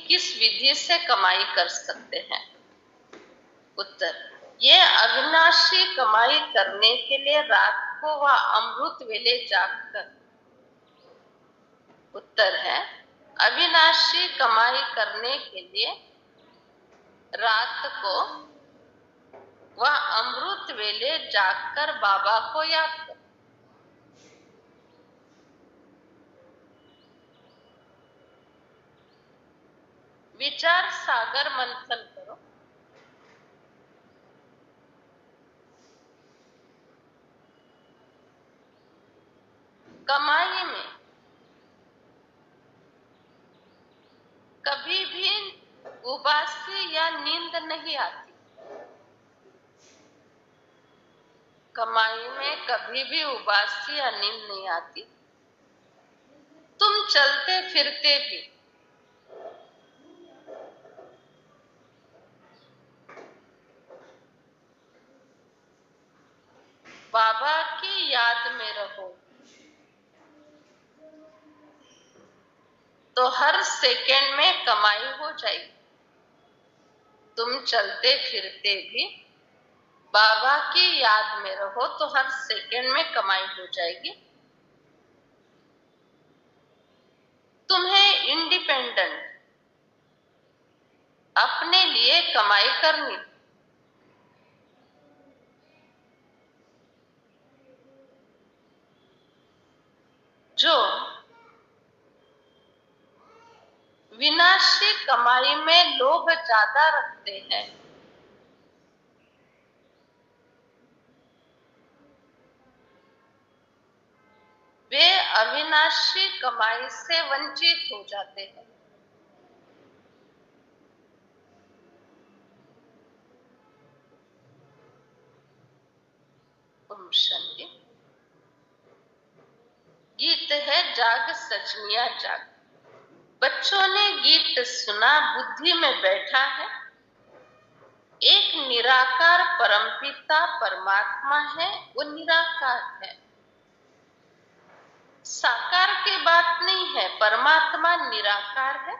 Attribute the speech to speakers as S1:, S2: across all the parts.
S1: किस विधि से कमाई कर सकते हैं? उत्तर, ये अविनाशी कमाई करने के लिए रात को वह अमृत वेले जागकर। उत्तर है, अविनाशी कमाई करने के लिए रात को वह अमृत वेले जागकर बाबा को याद कर। विचार सागर मंथन करो। कमाई में कभी भी उबासी या नींद नहीं आती। कमाई में कभी भी उबासी या नींद नहीं आती। तुम चलते फिरते भी बाबा की याद में रहो तो हर सेकंड में कमाई हो जाएगी। तुम चलते फिरते भी बाबा की याद में रहो तो हर सेकंड में कमाई हो जाएगी। तुम्हें इंडिपेंडेंट अपने लिए कमाई करनी। जो विनाशी कमाई में लोभ ज्यादा रखते हैं, वे अविनाशी कमाई से वंचित हो जाते हैं। ओम शांति। गीत है जाग सजनिया जाग। बच्चों ने गीत सुना, बुद्धि में बैठा है एक निराकार परमपिता परमात्मा है। वो निराकार है, साकार की बात नहीं है। परमात्मा निराकार है।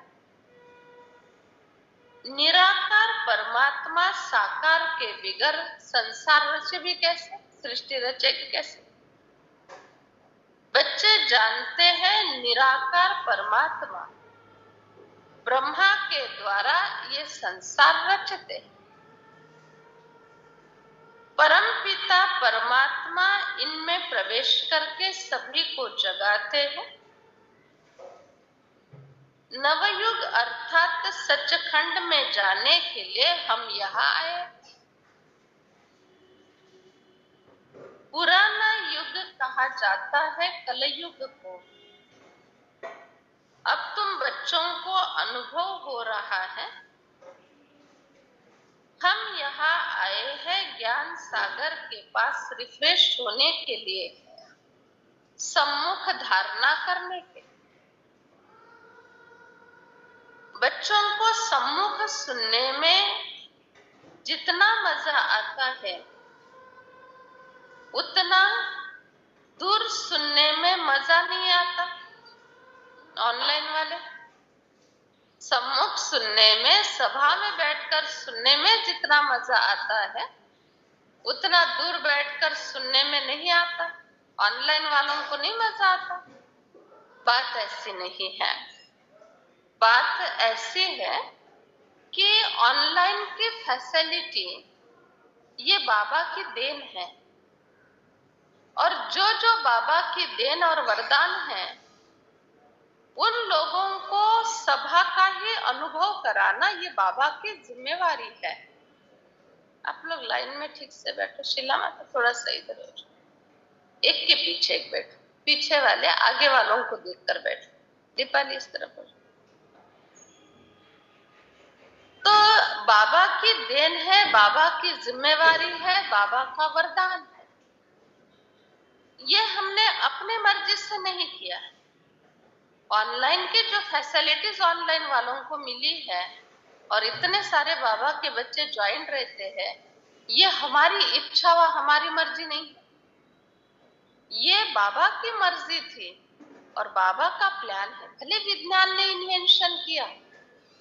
S1: निराकार परमात्मा साकार के बिगर संसार रचे भी कैसे, सृष्टि रचेगी कैसे? बच्चे जानते हैं निराकार परमात्मा ब्रह्मा के द्वारा ये संसार रचते हैं। परमपिता परमात्मा इनमें प्रवेश करके सभी को जगाते हैं। नवयुग अर्थात सचखंड में जाने के लिए हम यहाँ आए। पुराना युग कहा जाता है कलयुग को। अब तुम बच्चों को अनुभव हो रहा है हम यहाँ आए हैं ज्ञान सागर के पास रिफ्रेश होने के लिए, सम्मुख धारणा करने के। बच्चों को सम्मुख सुनने में जितना मजा आता है उतना दूर सुनने में मजा नहीं आता। ऑनलाइन वाले सम्मुख सुनने में, सभा में बैठकर सुनने में जितना मजा आता है उतना दूर बैठकर सुनने में नहीं आता। ऑनलाइन वालों को नहीं मजा आता। बात ऐसी नहीं है। बात ऐसी है कि ऑनलाइन की फैसिलिटी ये बाबा की देन है, और जो जो बाबा की देन और वरदान है उन लोगों को सभा का ही अनुभव कराना ये बाबा की जिम्मेवारी है। आप लोग लाइन में ठीक से बैठो। शिला माता थोड़ा सा इधर हो जाओ, एक के पीछे एक बैठो। पीछे वाले आगे वालों को देखकर बैठो। दीपाली इस तरफ हो जाओ। तो बाबा की देन है, बाबा की जिम्मेवारी है, बाबा का वरदान है। ये हमने अपने मर्जी से नहीं किया है। ऑनलाइन की जो फैसिलिटीज ऑनलाइन वालों को मिली है और इतने सारे बाबा के बच्चे ज्वाइन रहते हैं, ये हमारी इच्छा व हमारी मर्जी नहीं है। ये बाबा की मर्जी थी और बाबा का प्लान है। भले विज्ञान ने इन्वेंशन किया,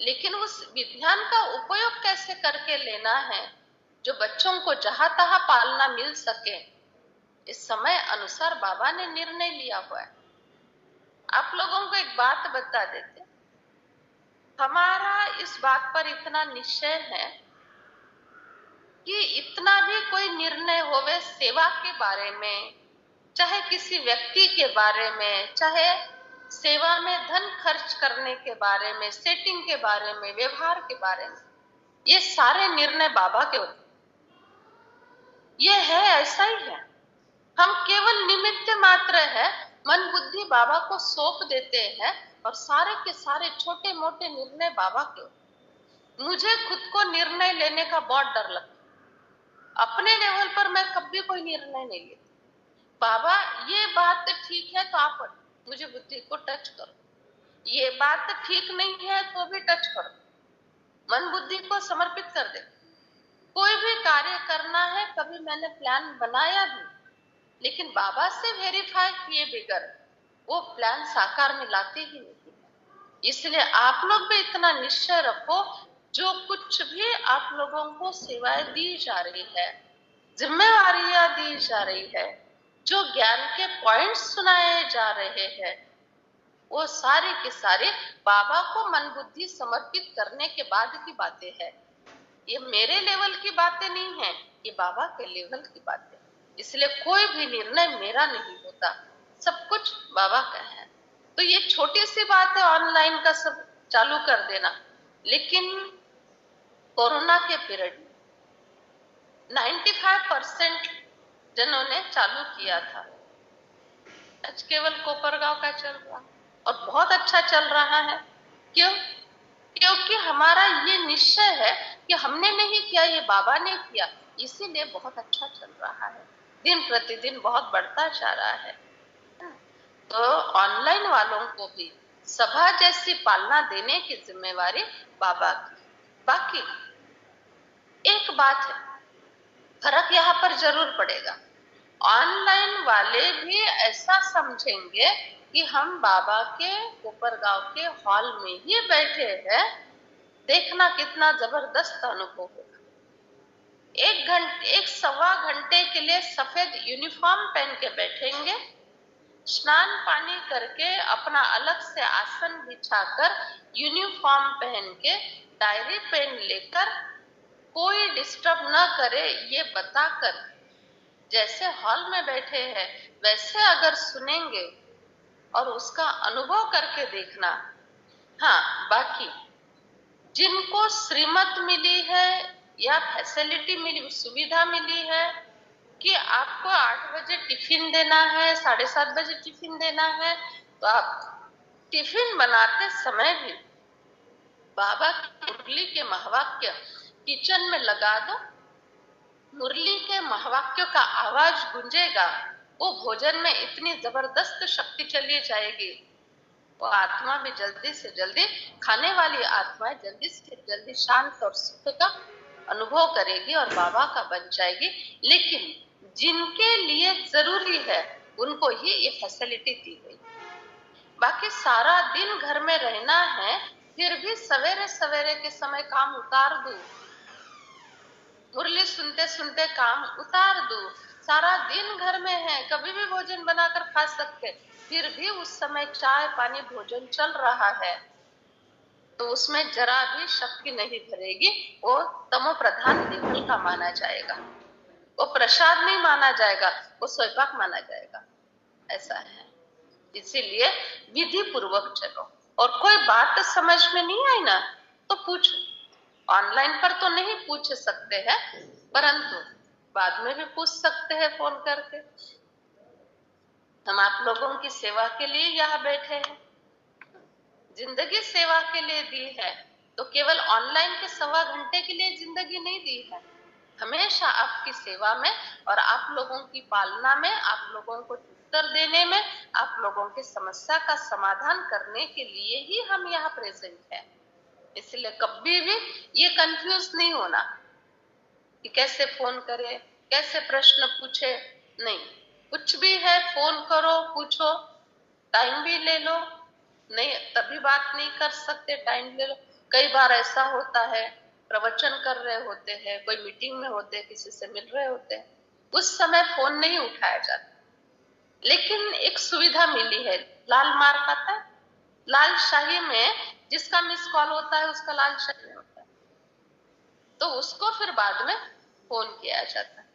S1: लेकिन उस विज्ञान का उपयोग कैसे करके लेना है जो बच्चों को जहां तहां पालना मिल सके, इस समय अनुसार बाबा ने निर्णय लिया हुआ है। आप लोगों को एक बात बता देते, हमारा इस बात पर इतना निश्चय है कि इतना भी कोई निर्णय होवे सेवा के बारे में, चाहे किसी व्यक्ति के बारे में, चाहे सेवा में धन खर्च करने के बारे में, सेटिंग के बारे में, व्यवहार के बारे में, ये सारे निर्णय बाबा के होते। ये है, ऐसा ही है। हम केवल निमित्त मात्र है, मन बुद्धि बाबा को सौंप देते हैं और सारे के सारे छोटे मोटे निर्णय बाबा के होते। मुझे खुद को निर्णय लेने का बहुत डर लगता, अपने लेवल पर मैं कभी कोई निर्णय नहीं लेती। बाबा ये बात ठीक है तो आप मुझे बुद्धि को टच करो, ये बात ठीक नहीं है तो भी टच करो, मन बुद्धि को समर्पित कर दे। कोई भी कार्य करना है, कभी मैंने प्लान बनाया भी, लेकिन बाबा से वेरीफाई किए बगैर वो प्लान साकार में लाते ही नहीं। इसलिए आप लोग भी इतना निश्चय रखो, जो कुछ भी आप लोगों को सेवाएं दी जा रही है, जिम्मेवारियां दी जा रही है, जो ज्ञान के पॉइंट्स सुनाए जा रहे हैं, वो सारी की सारी बाबा को मन बुद्धि समर्पित करने के बाद की बातें हैं। ये मेरे लेवल की बातें नहीं है, ये बाबा के लेवल की बातें। इसलिए कोई भी निर्णय मेरा नहीं होता, सब कुछ बाबा का है। तो ये छोटी सी बात है ऑनलाइन का सब चालू कर देना, लेकिन कोरोना के पीरियड 95% जिन्होंने चालू किया था, आज केवल कोपरगांव का चल रहा और बहुत अच्छा चल रहा है। क्यों? क्योंकि हमारा ये निश्चय है कि हमने नहीं किया, ये बाबा ने किया, इसीलिए बहुत अच्छा चल रहा है, दिन प्रतिदिन बहुत बढ़ता जा रहा है। तो ऑनलाइन वालों को भी सभा जैसी पालना देने की जिम्मेवारी बाबा की। बाकी एक बात है, फर्क यहाँ पर जरूर पड़ेगा। ऑनलाइन वाले भी ऐसा समझेंगे कि हम बाबा के कोपरगांव के हॉल में ही बैठे हैं, देखना कितना जबरदस्त अनुभव होगा। 1-1.25 घंटे के लिए सफेद यूनिफॉर्म पहन के बैठेंगे, स्नान पानी करके अपना अलग से आसन बिछाकर यूनिफॉर्म पहन के डायरी पेन लेकर कोई डिस्टर्ब न करे ये बताकर जैसे हॉल में बैठे हैं वैसे अगर सुनेंगे और उसका अनुभव करके देखना। हाँ, बाकी जिनको श्रीमत मिली है या फैसिलिटी मिली, सुविधा मिली है कि आपको 8 बजे टिफिन देना है, 7:30 बजे टिफिन देना है, तो आप टिफिन बनाते समय भी बाबा की मुरली के महावाक्य किचन में लगा दो, मुरली के महावाक्यों का आवाज गूंजेगा, वो भोजन में इतनी जबरदस्त शक्ति चली जाएगी, वो आत्मा भी जल्दी से जल्दी, खाने वाली आत्माएं जल्दी से जल्दी शांत और सुख का अनुभव करेगी और बाबा का बन जाएगी। लेकिन जिनके लिए जरूरी है उनको ही ये फैसिलिटी दी गई। बाकी सारा दिन घर में रहना है, फिर भी सवेरे सवेरे के समय काम उतार दो, मुरली सुनते सुनते काम उतार दो, सारा दिन घर में है, कभी भी भोजन बनाकर खा सकते, फिर भी उस समय चाय पानी भोजन चल रहा है, तो उसमें जरा भी शक्ति नहीं भरेगी, वो तमो प्रधान लेवल का माना जाएगा, वो प्रसाद नहीं माना जाएगा, वो स्वयंपाक माना जाएगा। ऐसा है। इसीलिए विधि पूर्वक चलो, और कोई बात समझ में नहीं आई ना तो पूछो। ऑनलाइन पर तो नहीं पूछ सकते हैं, परंतु बाद में भी पूछ सकते हैं फोन करके। हम आप लोगों की सेवा के लिए यहाँ बैठे हैं, जिंदगी सेवा के लिए दी है, तो केवल ऑनलाइन के 1.25 घंटे के लिए जिंदगी नहीं दी है, हमेशा आपकी सेवा में और आप लोगों की पालना में, आप लोगों को उत्तर देने में, आप लोगों की समस्या का समाधान करने के लिए ही हम यहाँ प्रेजेंट हैं। इसलिए कभी भी ये कंफ्यूज नहीं होना कि कैसे फोन करे, कैसे प्रश्न पूछे, नहीं, कुछ भी है फोन करो, पूछो, टाइम भी ले लो, नहीं तभी बात नहीं कर सकते टाइम ले लो, कई बार ऐसा होता है, प्रवचन कर रहे होते हैं, कोई मीटिंग में होते हैं, किसी से मिल रहे होते हैं, उस समय फोन नहीं उठाया जाता। लेकिन एक सुविधा मिली है, लाल मार्क आता है, लाल शाही में जिसका मिस कॉल होता है उसका लाल शाही में होता है, तो उसको फिर बाद में फोन किया जाता है।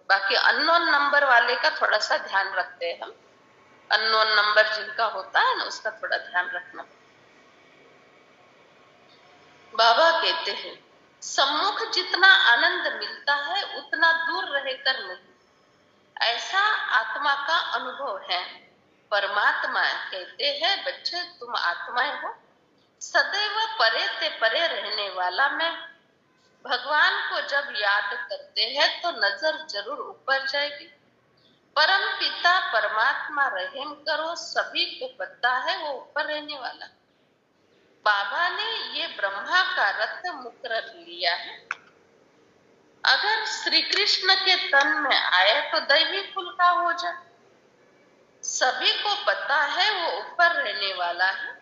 S1: बाकी अननोन नंबर वाले का थोड़ा सा ध्यान रखते हैं हम, अननोन नंबर जिनका होता है ना उसका थोड़ा ध्यान रखना। बाबा कहते हैं सम्मुख जितना आनंद मिलता है उतना दूर रहकर नहीं, ऐसा आत्मा का अनुभव है। परमात्मा कहते हैं बच्चे तुम आत्माएं हो, सदैव परे ते परे रहने वाला मैं। भगवान को जब याद करते हैं तो नजर जरूर ऊपर जाएगी। परम पिता परमात्मा रहम करो, सभी को पता है वो ऊपर रहने वाला। बाबा ने ये ब्रह्मा का रथ मुकर्रर लिया है। अगर श्री कृष्ण के तन में आए तो दैवी कुल का हो जाए। सभी को पता है वो ऊपर रहने वाला है।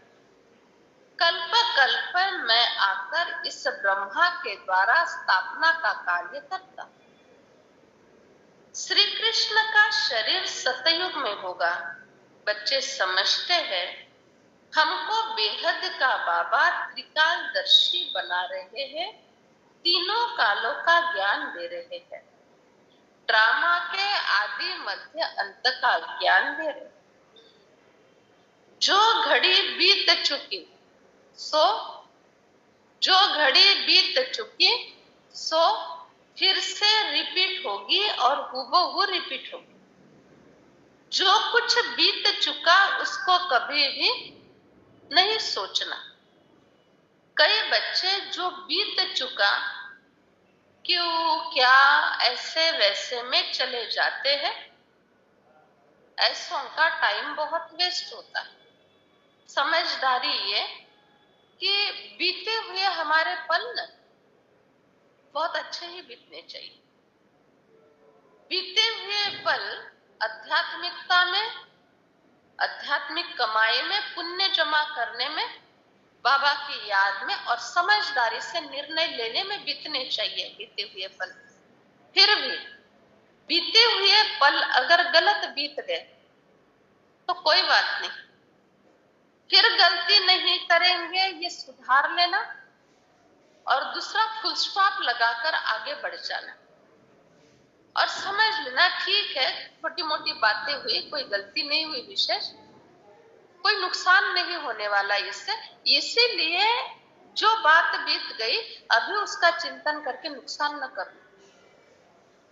S1: कल्प कल्प में आकर इस ब्रह्मा के द्वारा स्थापना का कार्य करता। श्री कृष्ण का शरीर सतयुग में होगा। बच्चे समझते हैं हमको बेहद का बाबा त्रिकालदर्शी बना रहे हैं, तीनों कालों का ज्ञान दे रहे हैं, ड्रामा के आदि मध्य अंत का ज्ञान दे रहे। जो घड़ी बीत चुकी सो जो घड़ी बीत चुकी सो फिर से रिपीट होगी और हूबहू रिपीट होगी। जो कुछ बीत चुका उसको कभी भी नहीं सोचना। कई बच्चे जो बीत चुका क्यों क्या ऐसे वैसे में चले जाते हैं, ऐसों का टाइम बहुत वेस्ट होता है। समझदारी ये कि बीते हुए हमारे पल न बहुत अच्छे ही बीतने चाहिए। बीते हुए पल आध्यात्मिकता में, आध्यात्मिक कमाई में, पुण्य जमा करने में, बाबा की याद में और समझदारी से निर्णय लेने में बीतने चाहिए बीते हुए पल। फिर भी बीते हुए पल अगर गलत बीत गए तो कोई बात नहीं, फिर गलती नहीं करेंगे ये सुधार लेना और दूसरा फुल स्टॉप लगाकर आगे बढ़ जाना और समझ लेना ठीक है छोटी मोटी बातें हुई, कोई गलती नहीं हुई विशेष, कोई नुकसान नहीं होने वाला इससे। इसीलिए जो बात बीत गई अभी उसका चिंतन करके नुकसान न करना।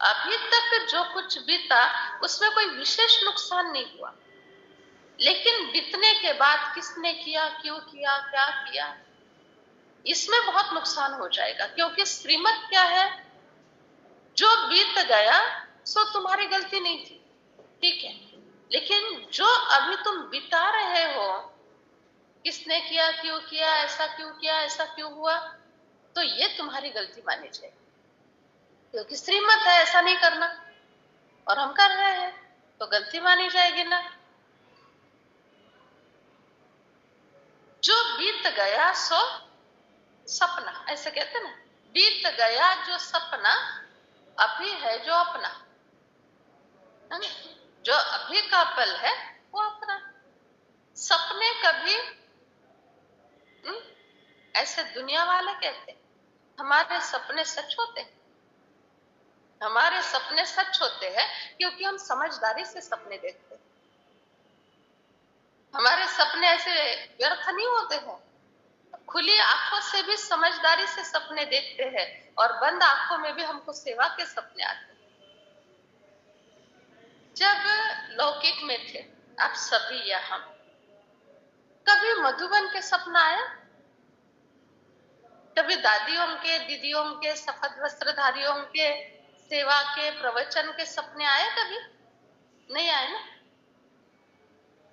S1: अभी तक जो कुछ बीता उसमें कोई विशेष नुकसान नहीं हुआ, लेकिन बीतने के बाद किसने किया, क्यों किया, क्या किया, इसमें बहुत नुकसान हो जाएगा। क्योंकि श्रीमत क्या है, जो बीत गया सो तुम्हारी गलती नहीं थी, ठीक है, लेकिन जो अभी तुम बिता रहे हो, किसने किया, क्यों किया, ऐसा क्यों किया, ऐसा क्यों हुआ, तो ये तुम्हारी गलती मानी जाएगी। क्योंकि श्रीमत है ऐसा नहीं करना और हम कर रहे हैं तो गलती मानी जाएगी ना। जो बीत गया सो सपना, ऐसे कहते ना, बीत गया जो सपना अभी है जो अपना, है ना? जो अभी का पल है वो अपना। सपने कभी ऐसे दुनिया वाले कहते हैं, हमारे सपने सच होते हैं। हमारे सपने सच होते हैं क्योंकि हम समझदारी से सपने देखते हैं। हमारे सपने ऐसे व्यर्थ नहीं होते हैं। खुली आंखों से भी समझदारी से सपने देखते हैं और बंद आंखों में भी हमको सेवा के सपने आते हैं। जब लौकिक में थे आप सभी या हम, कभी मधुबन के सपना आया? कभी दादियों के, दीदियों के, सफेद वस्त्रधारियों के सेवा के, प्रवचन के सपने आए? कभी नहीं आए ना।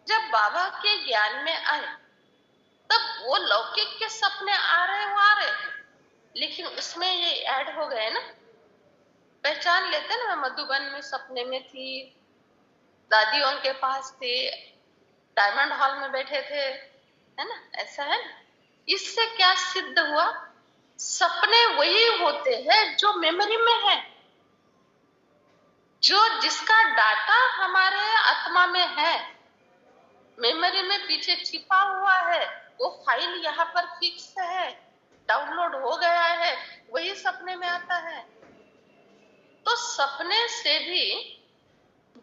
S1: जब बाबा के ज्ञान में आए तब वो लौकिक के सपने आ रहे, वो आ रहे हैं, लेकिन उसमें ये ऐड हो गए ना, पहचान लेते ना, मैं मधुबन में सपने में थी, दादियों के पास थे, डायमंड हॉल में बैठे थे, है ना, ऐसा है ना। इससे क्या सिद्ध हुआ? सपने वही होते हैं जो मेमोरी में है, जो जिसका डाटा हमारे आत्मा में है, मेमोरी में पीछे छिपा हुआ है, वो फाइल यहाँ पर फिक्स है, डाउनलोड हो गया है, वही सपने में आता है। तो सपने से भी,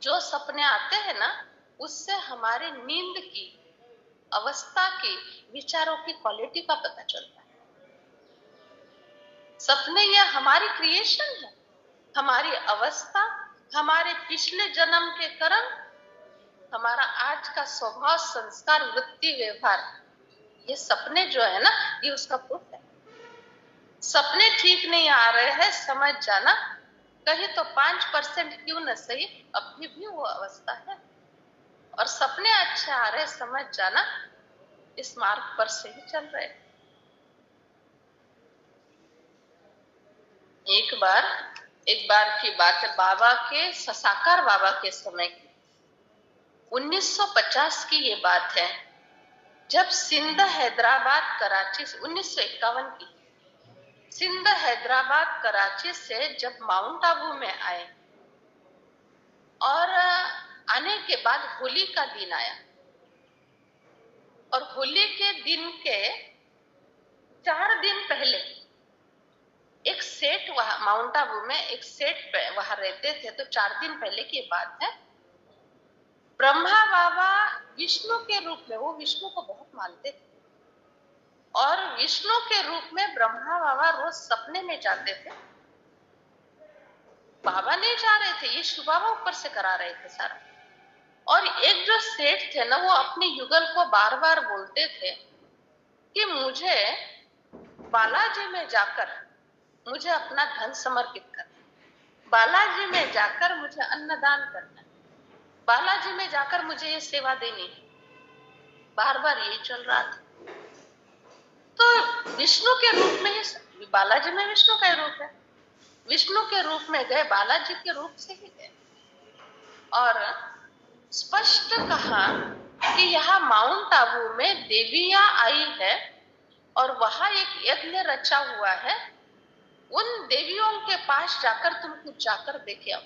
S1: जो सपने आते हैं ना, उससे हमारे नींद की अवस्था की, विचारों की क्वालिटी का पता चलता है। सपने यह हमारी क्रिएशन है, हमारी अवस्था, हमारे पिछले जन्म के कर्म, हमारा आज का स्वभाव, संस्कार, वृत्ति, व्यवहार, ये सपने जो है ना, ये उसका प्रूफ है। सपने ठीक नहीं आ रहे हैं, समझ जाना, कहीं तो 5% क्यों न सही, अभी भी वो अवस्था है। और सपने अच्छे आ रहे, समझ जाना, इस मार्ग पर से ही चल रहे। एक बार की बात है, बाबा के, साकार बाबा के समय की, 1950 की ये बात है, जब सिंध, हैदराबाद, कराची, 1951 की, सिंध, हैदराबाद, कराची से जब माउंट आबू में आए, और आने के बाद होली का दिन आया, और होली के दिन के 4 दिन पहले एक सेठ, वहां माउंट आबू में एक सेठ वहां रहते थे, तो 4 दिन पहले की बात है, ब्रह्मा बाबा विष्णु के रूप में, वो विष्णु को बहुत मानते थे, और विष्णु के रूप में ब्रह्मा बाबा रोज सपने में जाते थे। बाबा नहीं जा रहे थे, ये शिव बाबा ऊपर से करा रहे थे सारा। और एक जो सेठ थे ना, वो अपने युगल को बार बार बोलते थे कि मुझे बालाजी में जाकर मुझे अपना धन समर्पित करना, बालाजी में जाकर मुझे अन्नदान करना, बालाजी में जाकर मुझे ये सेवा देनी है, बार बार यही चल रहा था। तो विष्णु के रूप में ही, बालाजी में विष्णु का रूप है, विष्णु के रूप में गए, बालाजी के रूप से ही गए, और स्पष्ट कहा कि यहाँ माउंट आबू में देवियां आई है, और वहां एक यज्ञ रचा हुआ है, उन देवियों के पास जाकर तुम कुछ जाकर देखे आओ।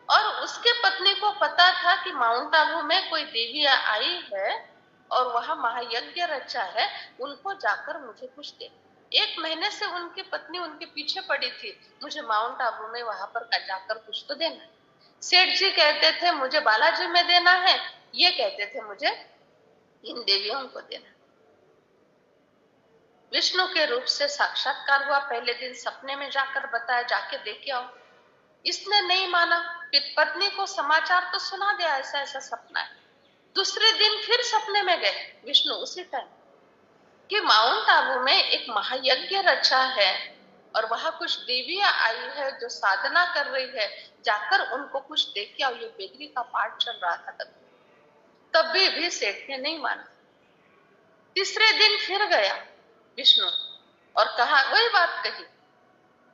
S1: और उसके पत्नी को पता था कि माउंट आबू में कोई देवियां आई है और वहां महायज्ञ रचा है, उनको जाकर मुझे कुछ दे। 1 महीने से उनकी पत्नी उनके पीछे पड़ी थी, मुझे माउंट आबू में वहां पर जाकर कुछ तो देना। सेठ जी कहते थे मुझे बालाजी में देना है, ये कहते थे मुझे इन देवियों को देना। विष्णु के रूप से साक्षात्कार हुआ, पहले दिन सपने में जाकर बताया, जाके देखे आओ। इसने नहीं माना, फिर पत्नी को समाचार तो सुना दिया, ऐसा ऐसा सपना है। दूसरे दिन फिर सपने में गए विष्णु, उसी टाइम, कि माउंट आबू में एक महायज्ञ रचा है और वहां कुछ देवियां आई है जो साधना कर रही है, जाकर उनको कुछ देख के आओ। ये बेदरी का पाठ चल रहा था तब भी सेठ ने नहीं माना। तीसरे दिन फिर गया विष्णु और कहा, वही बात कही।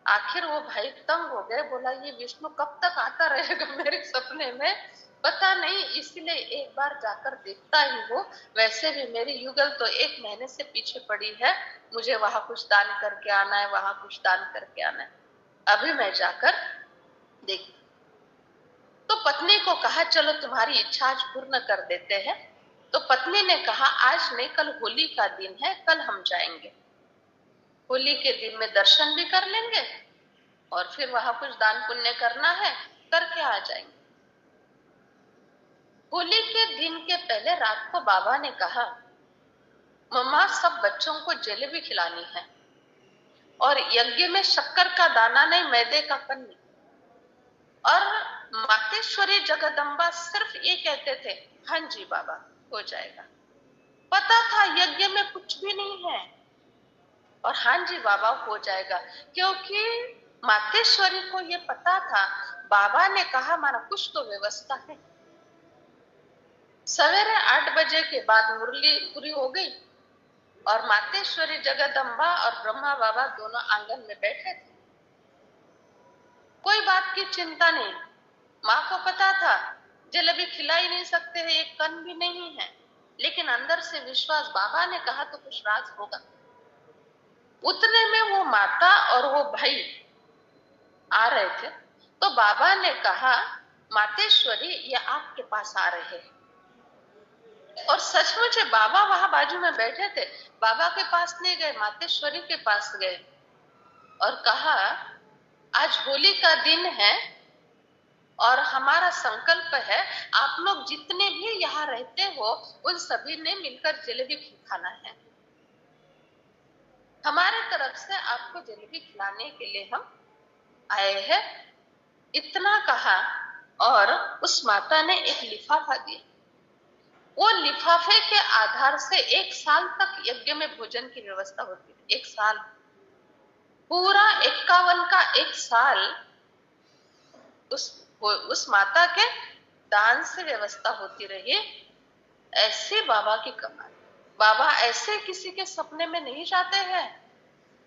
S1: आखिर वो भाई तंग हो गए, बोला ये विष्णु कब तक आता रहेगा मेरे सपने में, पता नहीं, इसलिए एक बार जाकर देखता ही हूँ। वैसे भी मेरी युगल तो 1 महीने से पीछे पड़ी है, मुझे वहां कुछ दान करके आना है, वहां कुछ दान करके आना है, अभी मैं जाकर देख। तो पत्नी को कहा, चलो तुम्हारी इच्छा आज पूर्ण कर देते हैं। तो पत्नी ने कहा, आज नहीं, कल होली का दिन है, कल हम जाएंगे, होली के दिन में दर्शन भी कर लेंगे और फिर वहां कुछ दान पुण्य करना है, करके आ जाएंगे। होली के दिन के पहले रात को बाबा ने कहा, मम्मा सब बच्चों को जलेबी खिलानी है, और यज्ञ में शक्कर का दाना नहीं, मैदे का कन्नी। और मातेश्वरी जगदम्बा सिर्फ ये कहते थे, हाँ जी बाबा हो जाएगा। पता था यज्ञ में कुछ भी नहीं है, और हाँ जी बाबा हो जाएगा, क्योंकि मातेश्वरी को ये पता था, बाबा ने कहा माना कुछ तो व्यवस्था है। सवेरे 8 बजे के बाद मुरली पूरी हो गई, और मातेश्वरी जगदम्बा और ब्रह्मा बाबा दोनों आंगन में बैठे थे। कोई बात की चिंता नहीं, माँ को पता था जलेबी खिला ही नहीं सकते हैं, एक कन भी नहीं है, लेकिन अंदर से विश्वास, बाबा ने कहा तो कुछ राज होगा। उतने में वो माता और वो भाई आ रहे थे, तो बाबा ने कहा, मातेश्वरी ये आपके पास आ रहे हैं। और सचमुच बाबा वहां बाजू में बैठे थे। बाबा के पास नहीं गए, मातेश्वरी के पास गए और कहा, आज होली का दिन है और हमारा संकल्प है, आप लोग जितने भी यहाँ रहते हो उन सभी ने मिलकर जलेबी खाना है। हमारे तरफ से आपको जलेबी खिलाने के लिए हम आए हैं। इतना कहा और उस माता ने एक लिफाफा दिया। वो लिफाफे के आधार से 1 साल तक यज्ञ में भोजन की व्यवस्था होती है। 1 साल, पूरा 51 का 1 साल उस माता के दान से व्यवस्था होती रही। ऐसे बाबा की कमाल। बाबा ऐसे किसी के सपने में नहीं जाते हैं।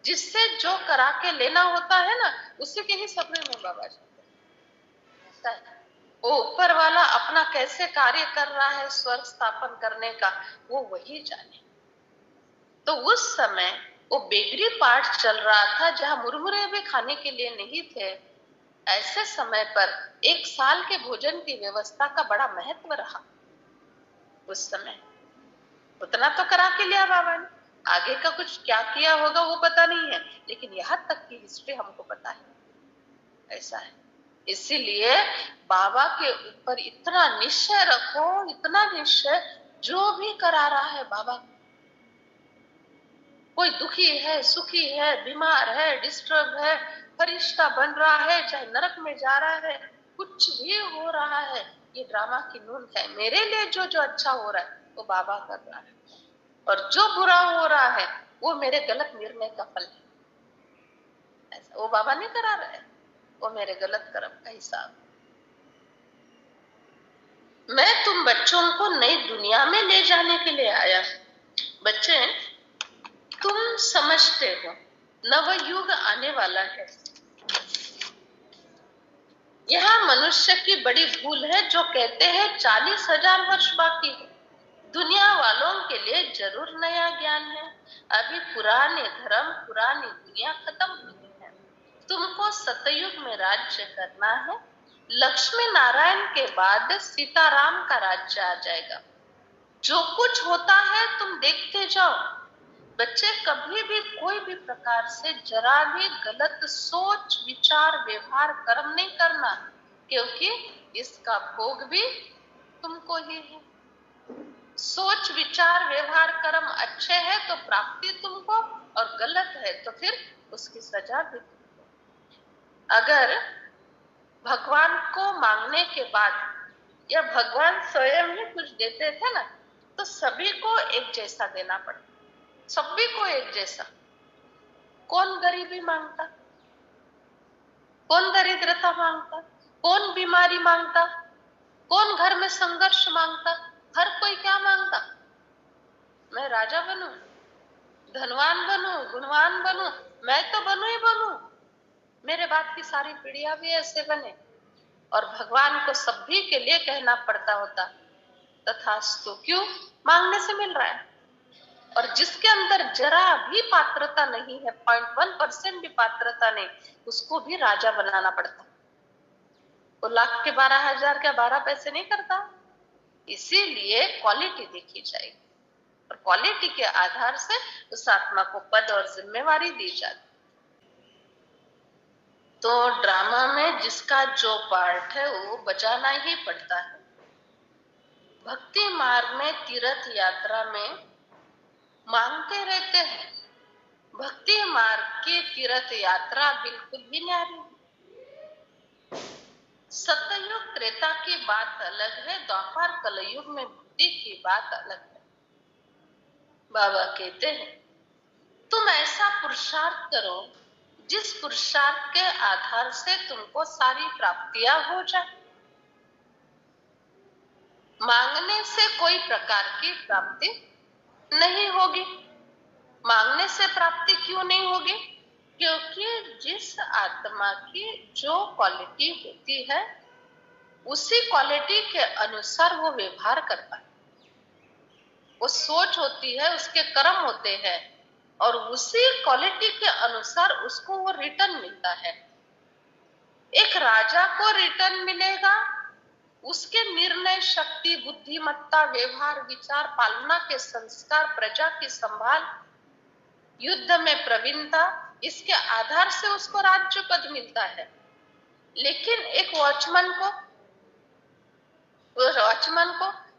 S1: जिससे जो करा के लेना होता है ना, उसी के ही सपने में बाबा जाते हैं। वो ऊपर वाला अपना कैसे कार्य कर रहा है स्वर्ग स्थापन करने का, वो वही जाने। तो उस समय वो बेकरी पार्ट चल रहा था, जहां मुरमुरे भी खाने के लिए नहीं थे। ऐसे समय पर 1 साल के भोजन की व्यवस्था का बड़ा महत्व रहा। उस समय उतना तो करा के लिया बाबा ने। आगे का कुछ क्या किया होगा वो पता नहीं है, लेकिन यहाँ तक की हिस्ट्री हमको पता है। ऐसा है। इसीलिए बाबा के ऊपर इतना निश्चय रखो, इतना निश्चय, जो भी करा रहा है बाबा। कोई दुखी है, सुखी है, बीमार है, डिस्टर्ब है, फरिश्ता बन रहा है, चाहे नरक में जा रहा है, कुछ भी हो रहा है, ये ड्रामा की नून है। मेरे लिए जो जो अच्छा हो रहा है वो बाबा कर रहा है, और जो बुरा हो रहा है वो मेरे गलत निर्णय का फल है। ऐसा वो बाबा नहीं करा रहे, वो मेरे गलत कर्म का हिसाब। मैं तुम बच्चों को नई दुनिया में ले जाने के लिए आया। बच्चे, तुम समझते हो नवयुग आने वाला है। यहाँ मनुष्य की बड़ी भूल है जो कहते हैं 40,000 वर्ष बाकी है। दुनिया वालों के लिए जरूर नया ज्ञान है। अभी पुराने धर्म, पुरानी दुनिया खत्म हुई है। तुमको सतयुग में राज्य करना है। लक्ष्मी नारायण के बाद सीताराम का राज्य आ जाएगा। जो कुछ होता है तुम देखते जाओ। बच्चे, कभी भी कोई भी प्रकार से जरा भी गलत सोच, विचार, व्यवहार, कर्म नहीं करना, क्योंकि इसका भोग भी तुमको ही है। सोच, विचार, व्यवहार, कर्म अच्छे है तो प्राप्ति तुमको, और गलत है तो फिर उसकी सजा भी तुमको। अगर भगवान को मांगने के बाद या भगवान स्वयं ही कुछ देते थे ना, तो सभी को एक जैसा देना पड़ता, सभी को एक जैसा। कौन गरीबी मांगता, कौन दरिद्रता मांगता, कौन बीमारी मांगता, कौन घर में संघर्ष मांगता? हर कोई क्या मांगता? मैं राजा बनूं, धनवान बनूं, गुणवान बनूं। मैं तो बनूं ही बनूं, मेरे बाद की सारी पीढ़ियां भी ऐसे बने। और भगवान को सभी के लिए कहना पड़ता होता तथास्तु। क्यों? मांगने से मिल रहा है। और जिसके अंदर जरा भी पात्रता नहीं है, 0.1% भी पात्रता नहीं, उसको भी राजा बनाना पड़ता। वो लाख के 12,000 क्या 12 पैसे नहीं करता। इसीलिए क्वालिटी देखी जाएगी, और क्वालिटी के आधार से उस आत्मा को पद और जिम्मेवारी दी जाती। तो ड्रामा में जिसका जो पार्ट है वो बजाना ही पड़ता है। भक्ति मार्ग में, तीर्थ यात्रा में मांगते रहते हैं। भक्ति मार्ग की तीर्थ यात्रा बिल्कुल भी न्यारी। सतयुग त्रेता की बात अलग है, द्वापर कलयुग में भक्ति की बात अलग है। बाबा कहते हैं, तुम ऐसा पुरुषार्थ करो जिस पुरुषार्थ के आधार से तुमको सारी प्राप्तियां हो जाए। मांगने से कोई प्रकार की प्राप्ति नहीं होगी। मांगने से प्राप्ति क्यों नहीं होगी? क्योंकि जिस आत्मा की जो क्वालिटी होती है उसी क्वालिटी के अनुसार वो व्यवहार करता है। वो सोच होती है, उसके कर्म होते हैं, और उसी क्वालिटी के अनुसार उसको वो रिटर्न मिलता है। एक राजा को रिटर्न मिलेगा उसके निर्णय शक्ति, बुद्धिमत्ता, व्यवहार, विचार, पालना के संस्कार, प्रजा की संभाल, युद्ध में प्रवीणता, इसके आधार से उसको राज्य पद मिलता है। लेकिन एक वॉचमैन को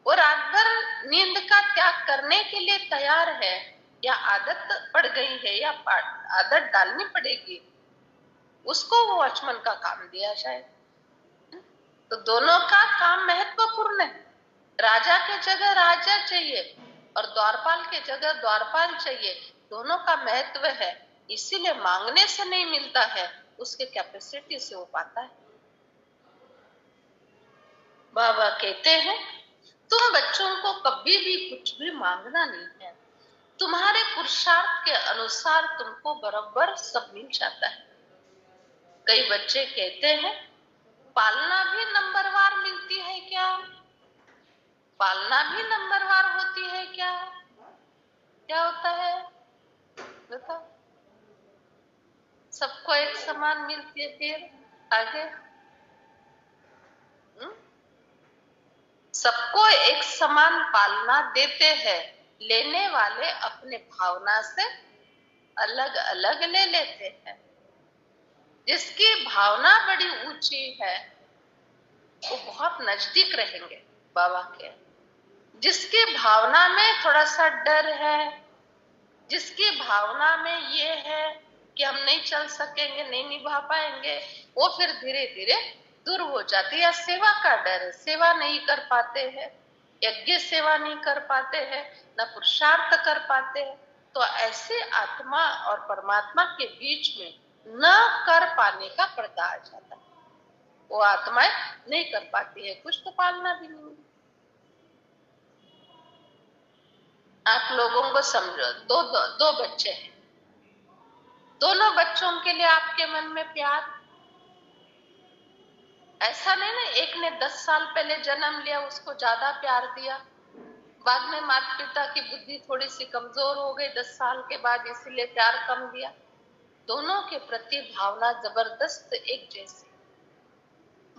S1: वो रात भर नींद का त्याग करने के लिए तैयार है, या आदत पड़ गई है, या आदत डालनी पड़ेगी, उसको वो वॉचमैन का काम दिया जाए। तो दोनों का काम महत्वपूर्ण है। राजा के जगह राजा चाहिए और द्वारपाल के जगह द्वारपाल चाहिए, दोनों का महत्व है। इसीलिए मांगने से नहीं मिलता है, उसके कैपेसिटी से वो पाता है। बाबा कहते हैं तुम बच्चों को कभी भी कुछ भी मांगना नहीं है, तुम्हारे पुरुषार्थ के अनुसार तुमको बराबर सब मिल जाता है। कई बच्चे कहते हैं पालना भी नंबरवार मिलती है क्या? पालना भी नंबरवार होती है क्या? क्या होता है बताओ? सबको एक समान मिलती है, फिर आगे सबको एक समान पालना देते हैं, लेने वाले अपने भावना से अलग अलग ले लेते हैं। जिसकी भावना बड़ी ऊंची है वो बहुत नजदीक रहेंगे बाबा के। जिसकी भावना में थोड़ा सा डर है, जिसकी भावना में ये है कि हम नहीं चल सकेंगे, नहीं निभा पाएंगे, वो फिर धीरे धीरे दूर हो जाती है। या सेवा का डर है, सेवा नहीं कर पाते हैं, यज्ञ सेवा नहीं कर पाते हैं, न पुरुषार्थ कर पाते हैं, तो ऐसे आत्मा और परमात्मा के बीच में न कर पाने का पर्दा आ जाता है। वो आत्माएं नहीं कर पाती है, कुछ तो पालना भी नहीं। आप लोगों को समझो, दो बच्चे हैं, दोनों बच्चों के लिए आपके मन में प्यार, ऐसा नहीं ना एक ने 10 साल पहले जन्म लिया उसको ज्यादा प्यार दिया, बाद में माता पिता की बुद्धि थोड़ी सी कमजोर हो गई 10 साल के बाद, इसीलिए प्यार कम दिया। दोनों के प्रति भावना जबरदस्त एक जैसी,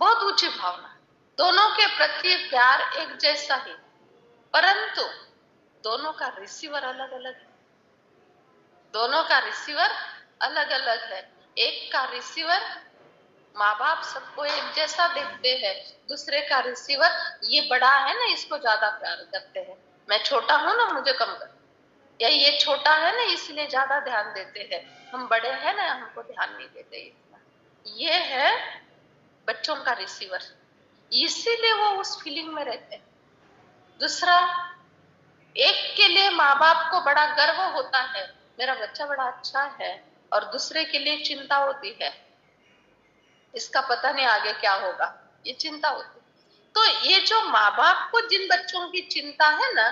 S1: बहुत ऊंची भावना, दोनों के प्रति प्यार एक जैसा ही, परंतु दोनों का रिसीवर अलग अलग है। दोनों का रिसीवर अलग अलग है। एक का रिसीवर माँ बाप सबको एक जैसा देखते हैं, दूसरे का रिसीवर ये बड़ा है ना इसको ज्यादा प्यार करते हैं, मैं छोटा हूं ना मुझे कम कर, या ये छोटा है ना इसलिए ज्यादा ध्यान देते हैं, हम बड़े हैं ना हमको ध्यान नहीं देते इतना। ये है बच्चों का रिसीवर, इसीलिए वो उस फीलिंग में रहते हैं। दूसरा, एक के लिए माँ बाप को बड़ा गर्व होता है मेरा बच्चा बड़ा अच्छा है, और दूसरे के लिए चिंता होती है इसका पता नहीं आगे क्या होगा, ये चिंता होती। तो ये जो माँ बाप को जिन बच्चों की चिंता है ना,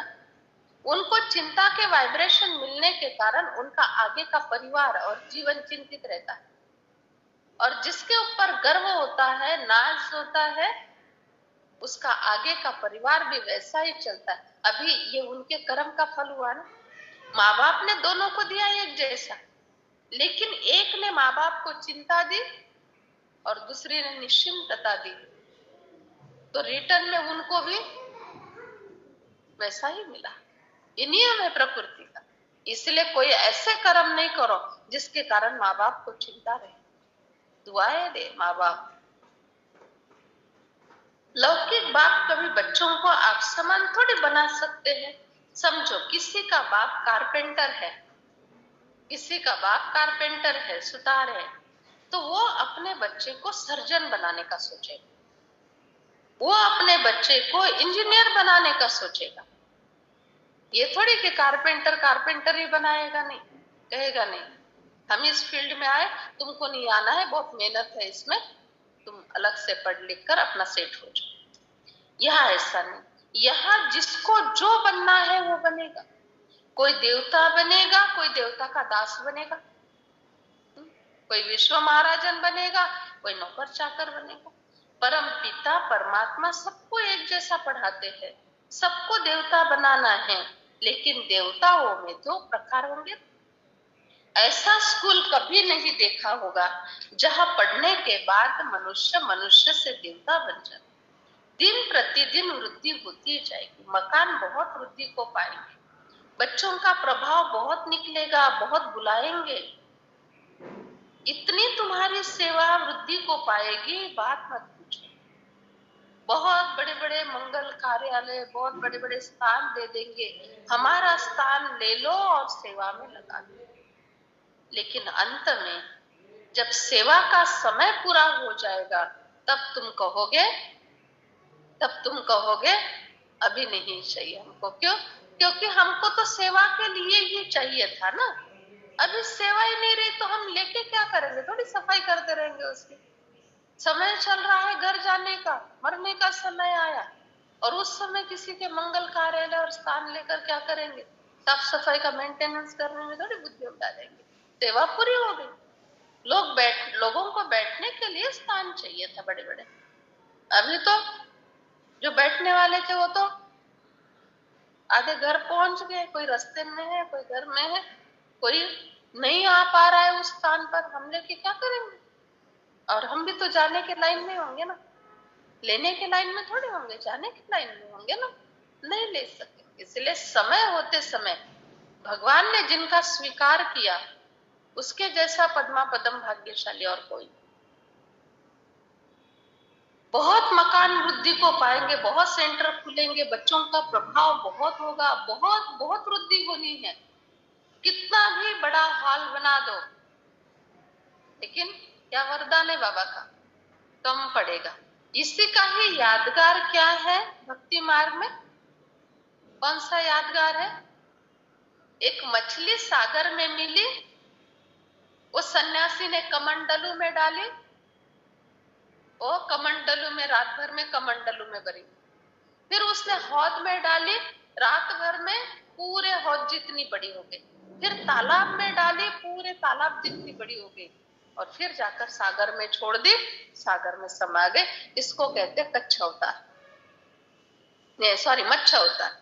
S1: उनको चिंता के वाइब्रेशन मिलने के कारण उनका आगे का परिवार और जीवन चिंतित रहता है, और जिसके ऊपर गर्व होता है, नाज होता है, उसका आगे का परिवार भी वैसा ही चलता है। अभी ये उनके कर्म का फल हुआ ना, माँ बाप ने दोनों को दिया एक जैसा, लेकिन एक ने माँ बाप को चिंता दी और दूसरे ने निश्चिंतता दी, तो रिटर्न में उनको भी वैसा ही मिला। ये नियम है प्रकृति का। इसलिए कोई ऐसे कर्म नहीं करो जिसके कारण माँ बाप को चिंता रहे। दुआएं दे माँ बाप। लौकिक बाप कभी बच्चों को आप समान थोड़ी बना सकते हैं। समझो किसी का बाप कारपेंटर है, किसी का बाप कारपेंटर है, सुतार है, तो वो अपने बच्चे को सर्जन बनाने का सोचेगा, वो अपने बच्चे को इंजीनियर बनाने का सोचेगा। ये थोड़ी कि कारपेंटर कारपेंटर ही बनाएगा, नहीं, कहेगा नहीं हम इस फील्ड में आए, तुमको नहीं आना है, बहुत मेहनत है इसमें, तुम अलग से पढ़ लिख कर अपना सेट हो जाओ। यहाँ ऐसा नहीं, यहाँ जिसको जो बनना है वो बनेगा। कोई देवता बनेगा, कोई देवता का दास बनेगा, कोई विश्व महाराजन बनेगा, कोई नौकर चाकर बनेगा। परम पिता परमात्मा सबको एक जैसा पढ़ाते हैं, सबको देवता बनाना है, लेकिन देवताओं में 2 प्रकार होंगे। ऐसा स्कूल कभी नहीं देखा होगा जहां पढ़ने के बाद मनुष्य मनुष्य से देवता बन जाए। दिन प्रतिदिन वृद्धि होती जाएगी, मकान बहुत वृद्धि को पाएंगे, बच्चों का प्रभाव बहुत निकलेगा, बहुत बुलाएंगे, इतनी तुम्हारी सेवा वृद्धि को पाएगी, बात मत पूछो। बहुत बड़े बड़े मंगल कार्यालय, बहुत बड़े बड़े स्थान दे देंगे, हमारा स्थान ले लो और सेवा में लगा दो। लेकिन अंत में जब सेवा का समय पूरा हो जाएगा तब तुम कहोगे अभी नहीं चाहिए हमको। क्यों? क्योंकि हमको तो सेवा के लिए ही चाहिए था ना। अभी सेवा ही नहीं रही तो हम लेके क्या करेंगे? थोड़ी सफाई करते रहेंगे उसकी। समय चल रहा है घर जाने का, मरने का समय आया, और उस समय किसी के मंगल कार्यालय और स्थान लेकर क्या करेंगे? साफ सफाई का मेंटेनेंस करने में थोड़ी बुद्धि डालेंगे। सेवा पूरी हो गई। लोगों को बैठने के लिए स्थान चाहिए था बड़े बड़े। अभी तो जो बैठने वाले थे वो तो आधे घर पहुंच गए, कोई रास्ते में है, कोई घर में है, कोई नहीं आ पा रहा है उस स्थान पर। हम लेके क्या करेंगे? और हम भी तो जाने के लाइन में होंगे ना, लेने के लाइन में थोड़ी होंगे, जाने के लाइन में होंगे ना, नहीं ले सके। इसलिए समय होते समय भगवान ने जिनका स्वीकार किया उसके जैसा पद्मा पदम भाग्यशाली और कोई। बहुत मकान वृद्धि को पाएंगे, बहुत सेंटर खुलेंगे, बच्चों का प्रभाव बहुत होगा, बहुत बहुत वृद्धि होनी है। कितना भी बड़ा हॉल बना दो, लेकिन क्या वरदान है बाबा का? कम पड़ेगा। इसी का ही यादगार क्या है भक्ति मार्ग में? कौन सा यादगार है? एक मछली सागर में मिली, वो सन्यासी ने कमंडलू में डाली, वो कमंडलू में रात भर में कमंडलू में भरी, फिर उसने हौद में डाली, रात भर में पूरे हौद जितनी बड़ी हो गई, फिर तालाब में डाली, पूरे तालाब जितनी बड़ी हो गई, और फिर जाकर सागर में छोड़ दी, सागर में समा गए। इसको कहते कच्छ अवतार, सॉरी मत्स्य अवतार।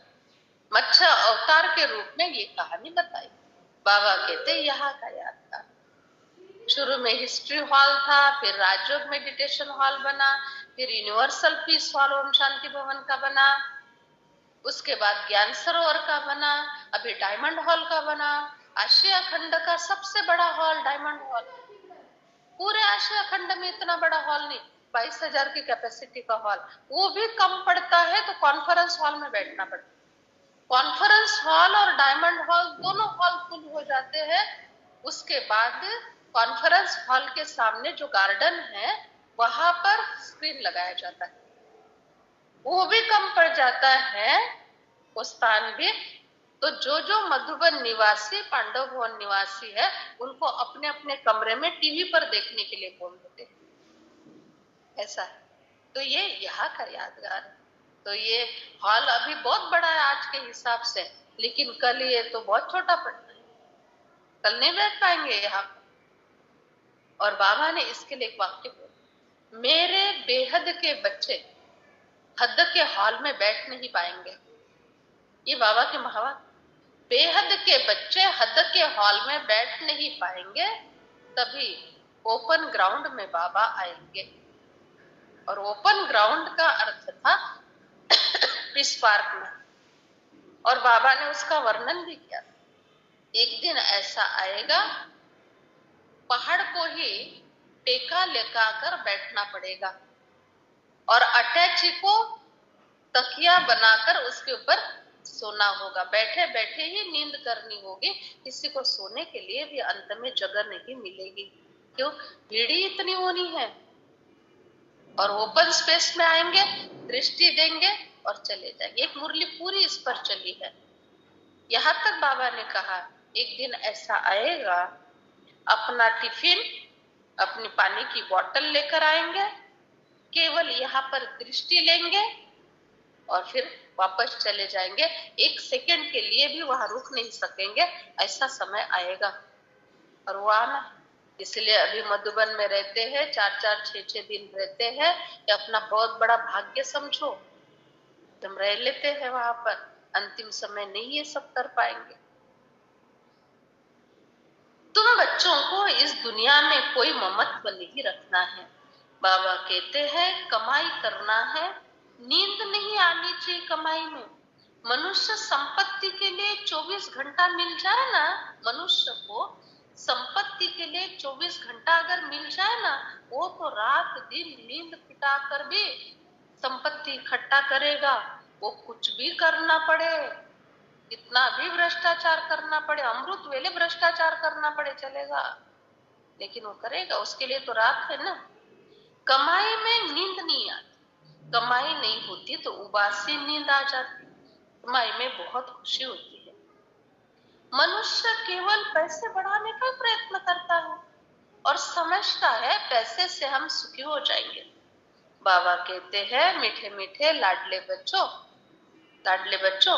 S1: मत्स्य अवतार के रूप में ये कहानी बताई। बाबा कहते यहाँ का याद था। शुरू में हिस्ट्री हॉल था, फिर राजयोग मेडिटेशन हॉल बना, फिर universal peace hall Om Shanti भवन का बना, उसके बाद ज्ञान सरोवर का बना, अभी डायमंड हॉल का बना। आशिया खंड का सबसे बड़ा हॉल डायमंड हॉल। पूरे आशिया खंड में इतना बड़ा हॉल नहीं, 22,000 की कैपेसिटी का हॉल, वो भी कम पड़ता है तो कॉन्फ्रेंस हॉल में बैठना पड़ता है। कॉन्फ्रेंस हॉल और डायमंड हॉल दोनों हॉल फुल हो जाते हैं। उसके बाद कॉन्फ्रेंस हॉल के सामने जो गार्डन है वहां पर स्क्रीन लगाया जाता है, वो भी कम पड़ जाता है, वो स्थान भी। तो जो मधुबन निवासी, पांडव भवन निवासी है, उनको अपने अपने कमरे में टीवी पर देखने के लिए बोल देते हैं। ऐसा है। तो ये यहाँ का यादगार है। तो ये हॉल अभी बहुत बड़ा है आज के हिसाब से, लेकिन कल ये तो बहुत छोटा पड़ता है, कल नहीं बैठ पाएंगे यहाँ। और बाबा ने इसके लिए एक वाक्य बोला, मेरे बेहद के बच्चे हद के हॉल में बैठ नहीं पाएंगे। ये बाबा के महावाक्य। बेहद के बच्चे हद के हॉल में बैठ नहीं पाएंगे, तभी ओपन ग्राउंड में बाबा आएंगे। और ओपन ग्राउंड का अर्थ था पीस पार्क में, और बाबा ने उसका वर्णन भी किया। एक दिन ऐसा आएगा, पहाड़ को ही टेका लेकर बैठना पड़ेगा, और अटैची को तकिया बनाकर उसके ऊपर सोना होगा। बैठे बैठे ही नींद करनी होगी, किसी को सोने के लिए भी अंत में जगह नहीं मिलेगी। क्यों? भीड़ ही इतनी होनी है। और ओपन स्पेस में आएंगे, दृष्टि देंगे और चले जाएंगे। एक मुरली पूरी इस पर चली है। यहां तक बाबा ने कहा एक दिन ऐसा आएगा, अपना टिफिन, अपनी पानी की बोतल लेकर आएंगे, केवल यहाँ पर दृष्टि लेंगे और फिर वापस चले जाएंगे। एक सेकंड के लिए भी वहां रुक नहीं सकेंगे। ऐसा समय आएगा और वो आना। इसलिए अभी मधुबन में रहते हैं, 4-4, 6-6 दिन रहते हैं, ये अपना बहुत बड़ा भाग्य समझो, तुम रह लेते हैं वहां पर। अंतिम समय नहीं ये सब कर पाएंगे। तुम बच्चों को इस दुनिया में कोई ममत्व नहीं रखना है। बाबा कहते हैं कमाई करना है, नींद नहीं आनी चाहिए कमाई में। मनुष्य संपत्ति के लिए 24 घंटा मिल जाए ना, मनुष्य को संपत्ति के लिए 24 घंटा अगर मिल जाए ना, वो तो रात दिन नींद पिटा कर भी संपत्ति इकट्ठा करेगा। वो कुछ भी करना पड़े, कितना भी भ्रष्टाचार करना पड़े, अमृत वेले भ्रष्टाचार करना पड़े, चलेगा, लेकिन वो करेगा। उसके लिए तो रात है ना। कमाई में नींद नहीं आती, कमाई नहीं होती तो उबासी नींद आ जाती, कमाई में बहुत खुशी होती है। मनुष्य केवल पैसे बढ़ाने का प्रयत्न करता है और समझता है पैसे से हम सुखी हो जाएंगे। बाबा कहते हैं मीठे मीठे लाडले बच्चों, लाडले बच्चों,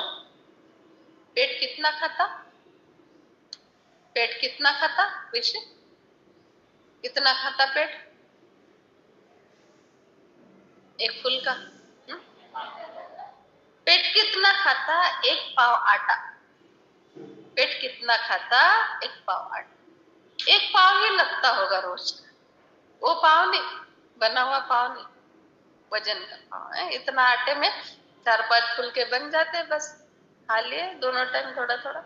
S1: पेट कितना खाता, पेट कितना खाता, पीछे कितना खाता पेट, एक फुल का। पेट कितना खाता, एक पाव आटा। पेट कितना खाता, एक पाव आटा। एक पाव ही लगता होगा रोज का, वो पाव नहीं, बना हुआ पाव नहीं, वजन का पाव है। इतना आटे में 4-5 फुलके बन जाते, बस खा लिए दोनों टाइम थोड़ा थोड़ा।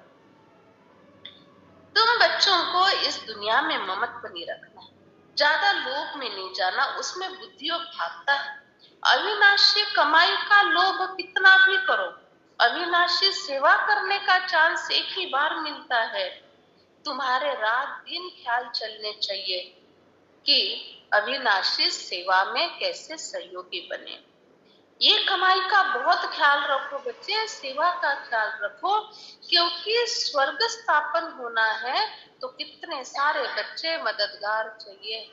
S1: तुम बच्चों को इस दुनिया में ममत्व नहीं रखना, ज्यादा लोभ में नहीं जाना, उसमें बुद्धियोग भागता है। अविनाशी कमाई का लोभ कितना भी करो, अविनाशी सेवा करने का चांस एक ही बार मिलता है। तुम्हारे रात दिन ख्याल चलने चाहिए कि अविनाशी सेवा में कैसे सहयोगी बने। ये कमाई का बहुत ख्याल रखो बच्चे, सेवा का ख्याल रखो, क्योंकि स्वर्ग स्थापन होना है तो कितने सारे बच्चे मददगार चाहिए।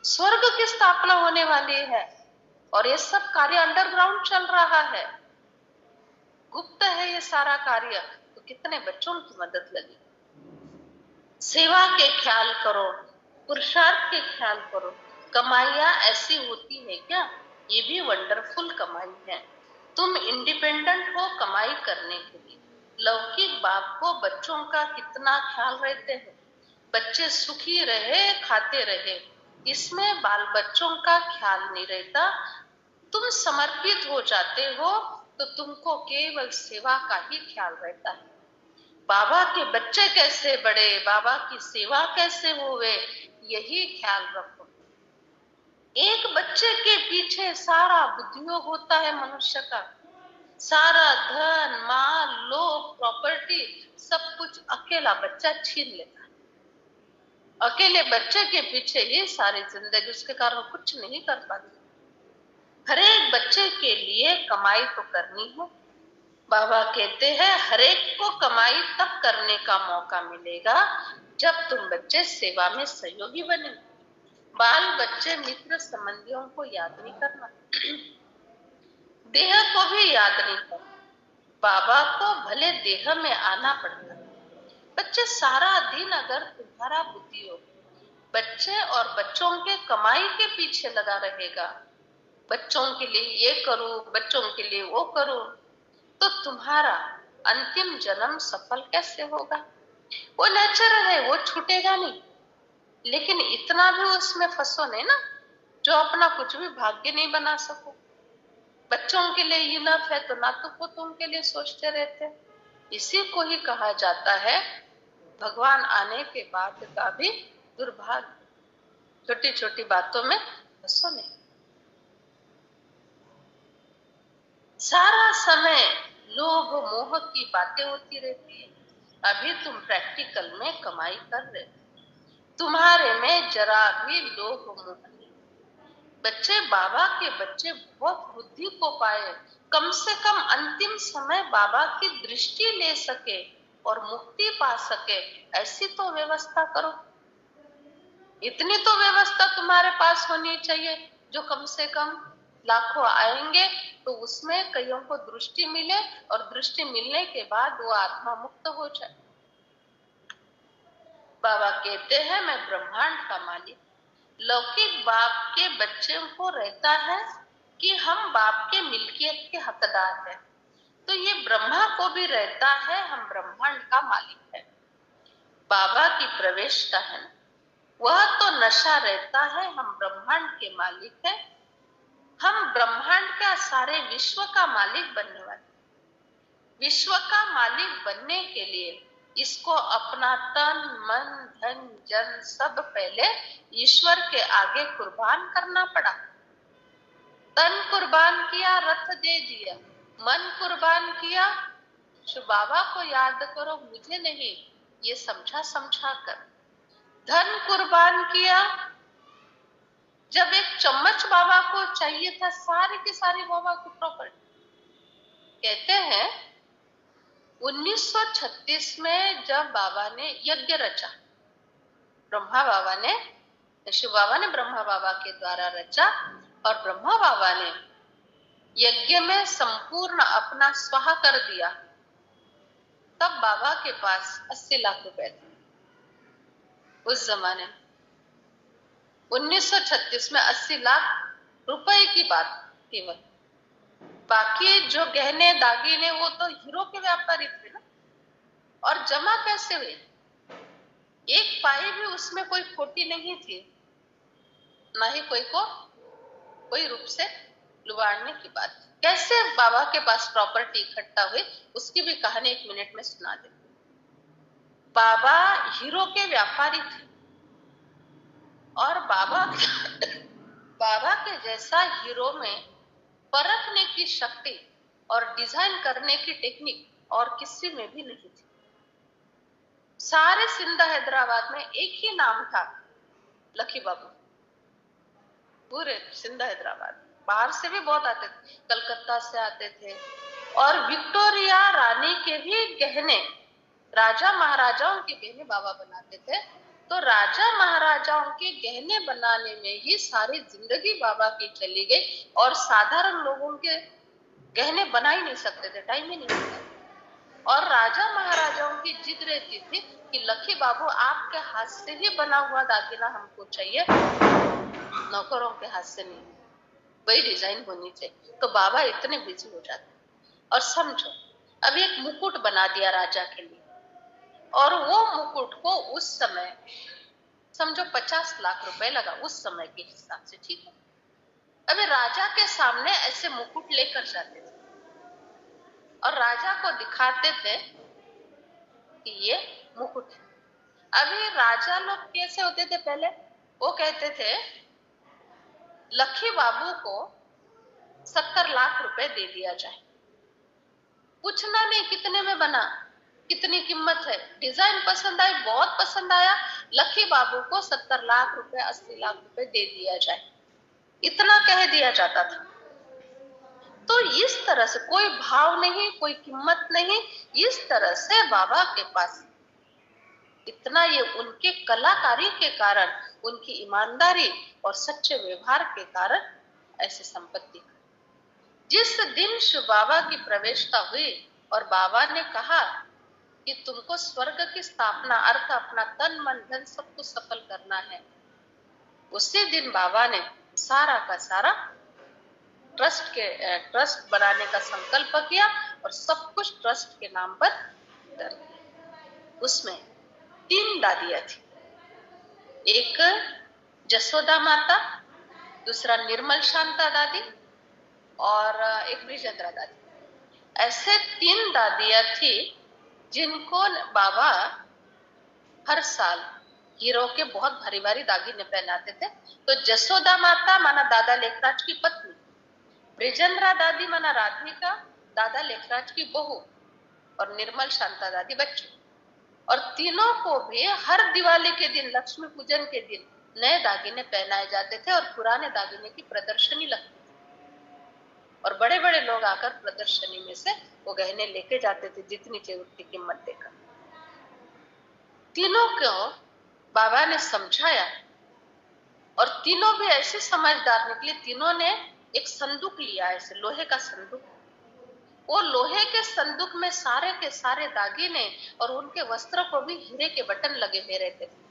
S1: स्वर्ग की स्थापना होने वाली है और ये सब कार्य अंडरग्राउंड चल रहा है, गुप्त है ये सारा कार्य, तो कितने बच्चों की मदद लगी। सेवा के ख्याल करो, पुरुषार्थ के ख्याल करो। कमाइयां ऐसी होती है क्या, ये भी वंडरफुल कमाई है। तुम इंडिपेंडेंट हो कमाई करने के लिए। लौकिक बाप को बच्चों का कितना ख्याल रहते हैं, बच्चे सुखी रहे खाते रहे, इसमें बाल बच्चों का ख्याल नहीं रहता। तुम समर्पित हो जाते हो तो तुमको केवल सेवा का ही ख्याल रहता है। बाबा के बच्चे कैसे बढ़े, बाबा की सेवा कैसे हुए, यही ख्याल रखो। एक बच्चे के पीछे सारा बुद्धियोग होता है मनुष्य का, सारा धन माल लोभ प्रॉपर्टी सब कुछ अकेला बच्चा छीन लेता है। अकेले बच्चे के पीछे ये सारी जिंदगी, उसके कारण कुछ नहीं कर पाती। हर एक बच्चे के लिए कमाई तो करनी है। बाबा कहते हैं हर एक को कमाई तब करने का मौका मिलेगा जब तुम बच्चे सेवा में सहयोगी बने। बाल बच्चे मित्र संबंधियों को याद नहीं करना, देह को भी याद नहीं करना। बाबा को भले देह में आना पड़ता है। बच्चे सारा दिन अगर तुम्हारा बुद्धि हो, बच्चे और बच्चों के कमाई के पीछे लगा रहेगा, बच्चों के लिए ये करो, बच्चों के लिए वो करो, तो तुम्हारा अंतिम जन्म सफल कैसे होगा। वो नेचुरल है, वो छूटेगा नहीं, लेकिन इतना भी उसमें फंसो नहीं ना जो अपना कुछ भी भाग्य नहीं बना सको। बच्चों के लिए इनफ है तो ना तो वो तुम के लिए सोचते रहते। इसी को ही कहा जाता है भगवान आने के बाद का भी दुर्भाग्य। छोटी छोटी बातों में फंसो नहीं। सारा समय लोभ मोह की बातें होती रहती है। अभी तुम प्रैक्टिकल में कमाई कर रहे हो, तुम्हारे में जरा भी लोभ मोह नहीं। बच्चे बाबा के बच्चे बहुत बुद्धि को पाए, कम से कम अंतिम समय बाबा की दृष्टि ले सके और मुक्ति पा सके, ऐसी तो व्यवस्था करो। इतनी तो व्यवस्था तुम्हारे पास होनी चाहिए जो कम से कम लाखों आएंगे तो उसमें कईयों को दृष्टि मिले और दृष्टि मिलने के बाद वो आत्मा मुक्त हो जाए। बाबा कहते हैं मैं ब्रह्मांड का मालिक। लौकिक बाप के बच्चे को रहता है कि हम बाप के मिल्कियत के हकदार हैं, तो ये ब्रह्मा को भी रहता है, हम ब्रह्मांड का मालिक है। बाबा की प्रवेशता है ना, वह तो नशा रहता है, हम ब्रह्मांड के मालिक है। हम ब्रह्मांड का सारे विश्व का मालिक बनने वाले। विश्व का मालिक बनने के लिए इसको अपना तन मन धन जन सब पहले ईश्वर के आगे कुर्बान करना पड़ा। तन कुर्बान किया, रथ दे दिया, मन कुर्बान किया, शिव बाबा को याद करो मुझे नहीं, ये समझा समझा कर। धन कुर्बान किया, जब एक चम्मच बाबा को चाहिए था, सारी की सारी बाबा की प्रॉपर्टी। कहते हैं 1936 में जब बाबा ने यज्ञ रचा, ब्रह्मा बाबा ने, शिव बाबा ने ब्रह्मा बाबा के द्वारा रचा, और ब्रह्मा बाबा ने यज्ञ में संपूर्ण अपना स्वाहा कर दिया, तब बाबा के पास 80 लाख रुपए थे। उस जमाने में 1936 में 80 लाख रुपए की बात केवल। बाकी जो गहने दागिने वो तो हीरो के व्यापारी थे ना। और जमा कैसे हुए? एक पाई भी उसमें कोई खोटी नहीं थी, ना ही कोई रूप से लुबाड़ने की बात। कैसे बाबा के पास प्रॉपर्टी इकट्ठा हुई, उसकी भी कहानी 1 मिनट में सुना दे। बाबा हीरो के व्यापारी थे, और बाबा के जैसा हीरो में परखने की शक्ति और डिजाइन करने की टेक्निक और किसी में भी नहीं थी। सारे सिंध हैदराबाद में एक ही नाम था, लकी बाबू। पूरे सिंध हैदराबाद, बाहर से भी बहुत आते थे, कलकत्ता से आते थे। और विक्टोरिया रानी के भी गहने, राजा महाराजाओं के गहने बाबा बनाते थे। तो राजा महाराजाओं के गहने बनाने में ही सारी जिंदगी बाबा की चली गई, और साधारण लोगों के गहने बना ही नहीं सकते थे, टाइम ही नहीं मिलता। और राजा महाराजाओं की जिद रहती थी कि लकी बाबू आपके हाथ से ही बना हुआ दागिना हमको चाहिए, नौकरों के हाथ से नहीं, वही डिजाइन होनी चाहिए। तो बाबा इतने बिजी हो जाते। और समझो, अभी एक मुकुट बना दिया राजा के लिए, और वो मुकुट को उस समय समझो 50 लाख रुपए लगा उस समय के हिसाब से, ठीक है। अभी राजा के सामने ऐसे मुकुट लेकर जाते थे और राजा को दिखाते थे कि ये मुकुट है। अभी राजा लोग कैसे होते थे पहले, वो कहते थे लकी बाबू को 70 लाख रुपए दे दिया जाए, पूछना नहीं कितने में बना, कितनी कीमत है, डिजाइन पसंद आई, बहुत पसंद आया, लकी बाबू को 70 लाख रुपए 80 लाख रुपए दे दिया जाए, इतना कह दिया जाता था। तो इस तरह से कोई भाव नहीं, कोई कीमत नहीं, इस तरह से बाबा के पास इतना, ये उनके कलाकारी के कारण, उनकी ईमानदारी और सच्चे व्यवहार के कारण ऐसी संपत्ति। जिस दिन शिव बाबा की प्रवेशता हुई और बाबा ने कहा कि तुमको स्वर्ग की स्थापना अर्थ अपना तन मन धन सब कुछ सफल करना है, उसी दिन बाबा ने सारा का सारा ट्रस्ट बनाने का संकल्प किया और सब कुछ ट्रस्ट के नाम पर कर दिया। उसमें 3 दादियां थी, एक जसोदा माता, दूसरा निर्मल शांता दादी और एक ब्रिजेंद्रा दादी। ऐसे 3 दादियां थी जिनको बाबा हर साल हीरो के बहुत भारी भारी दागिने पहनाते थे। तो जसोदा माता माना दादा लेखराज की पत्नी, ब्रिजेंद्रा दादी माना राधिका दादा लेखराज की बहू, और निर्मल शांता दादी बच्ची। और तीनों को भी हर दिवाली के दिन, लक्ष्मी पूजन के दिन नए दागिने पहनाए जाते थे और पुराने दागिने की प्रदर्शनी लगती थी, और बड़े बड़े लोग आकर प्रदर्शनी में से वो गहने लेके जाते थे, जितनी चाहिए उतनी कीमत देकर। तीनों को बाबा ने समझाया, और तीनों भी ऐसे समझदार निकले। तीनों ने एक संदूक लिया, ऐसे लोहे का संदूक। वो लोहे के संदूक में सारे के सारे दागिने और उनके वस्त्र को भी हीरे के बटन लगे हुए रहते थे।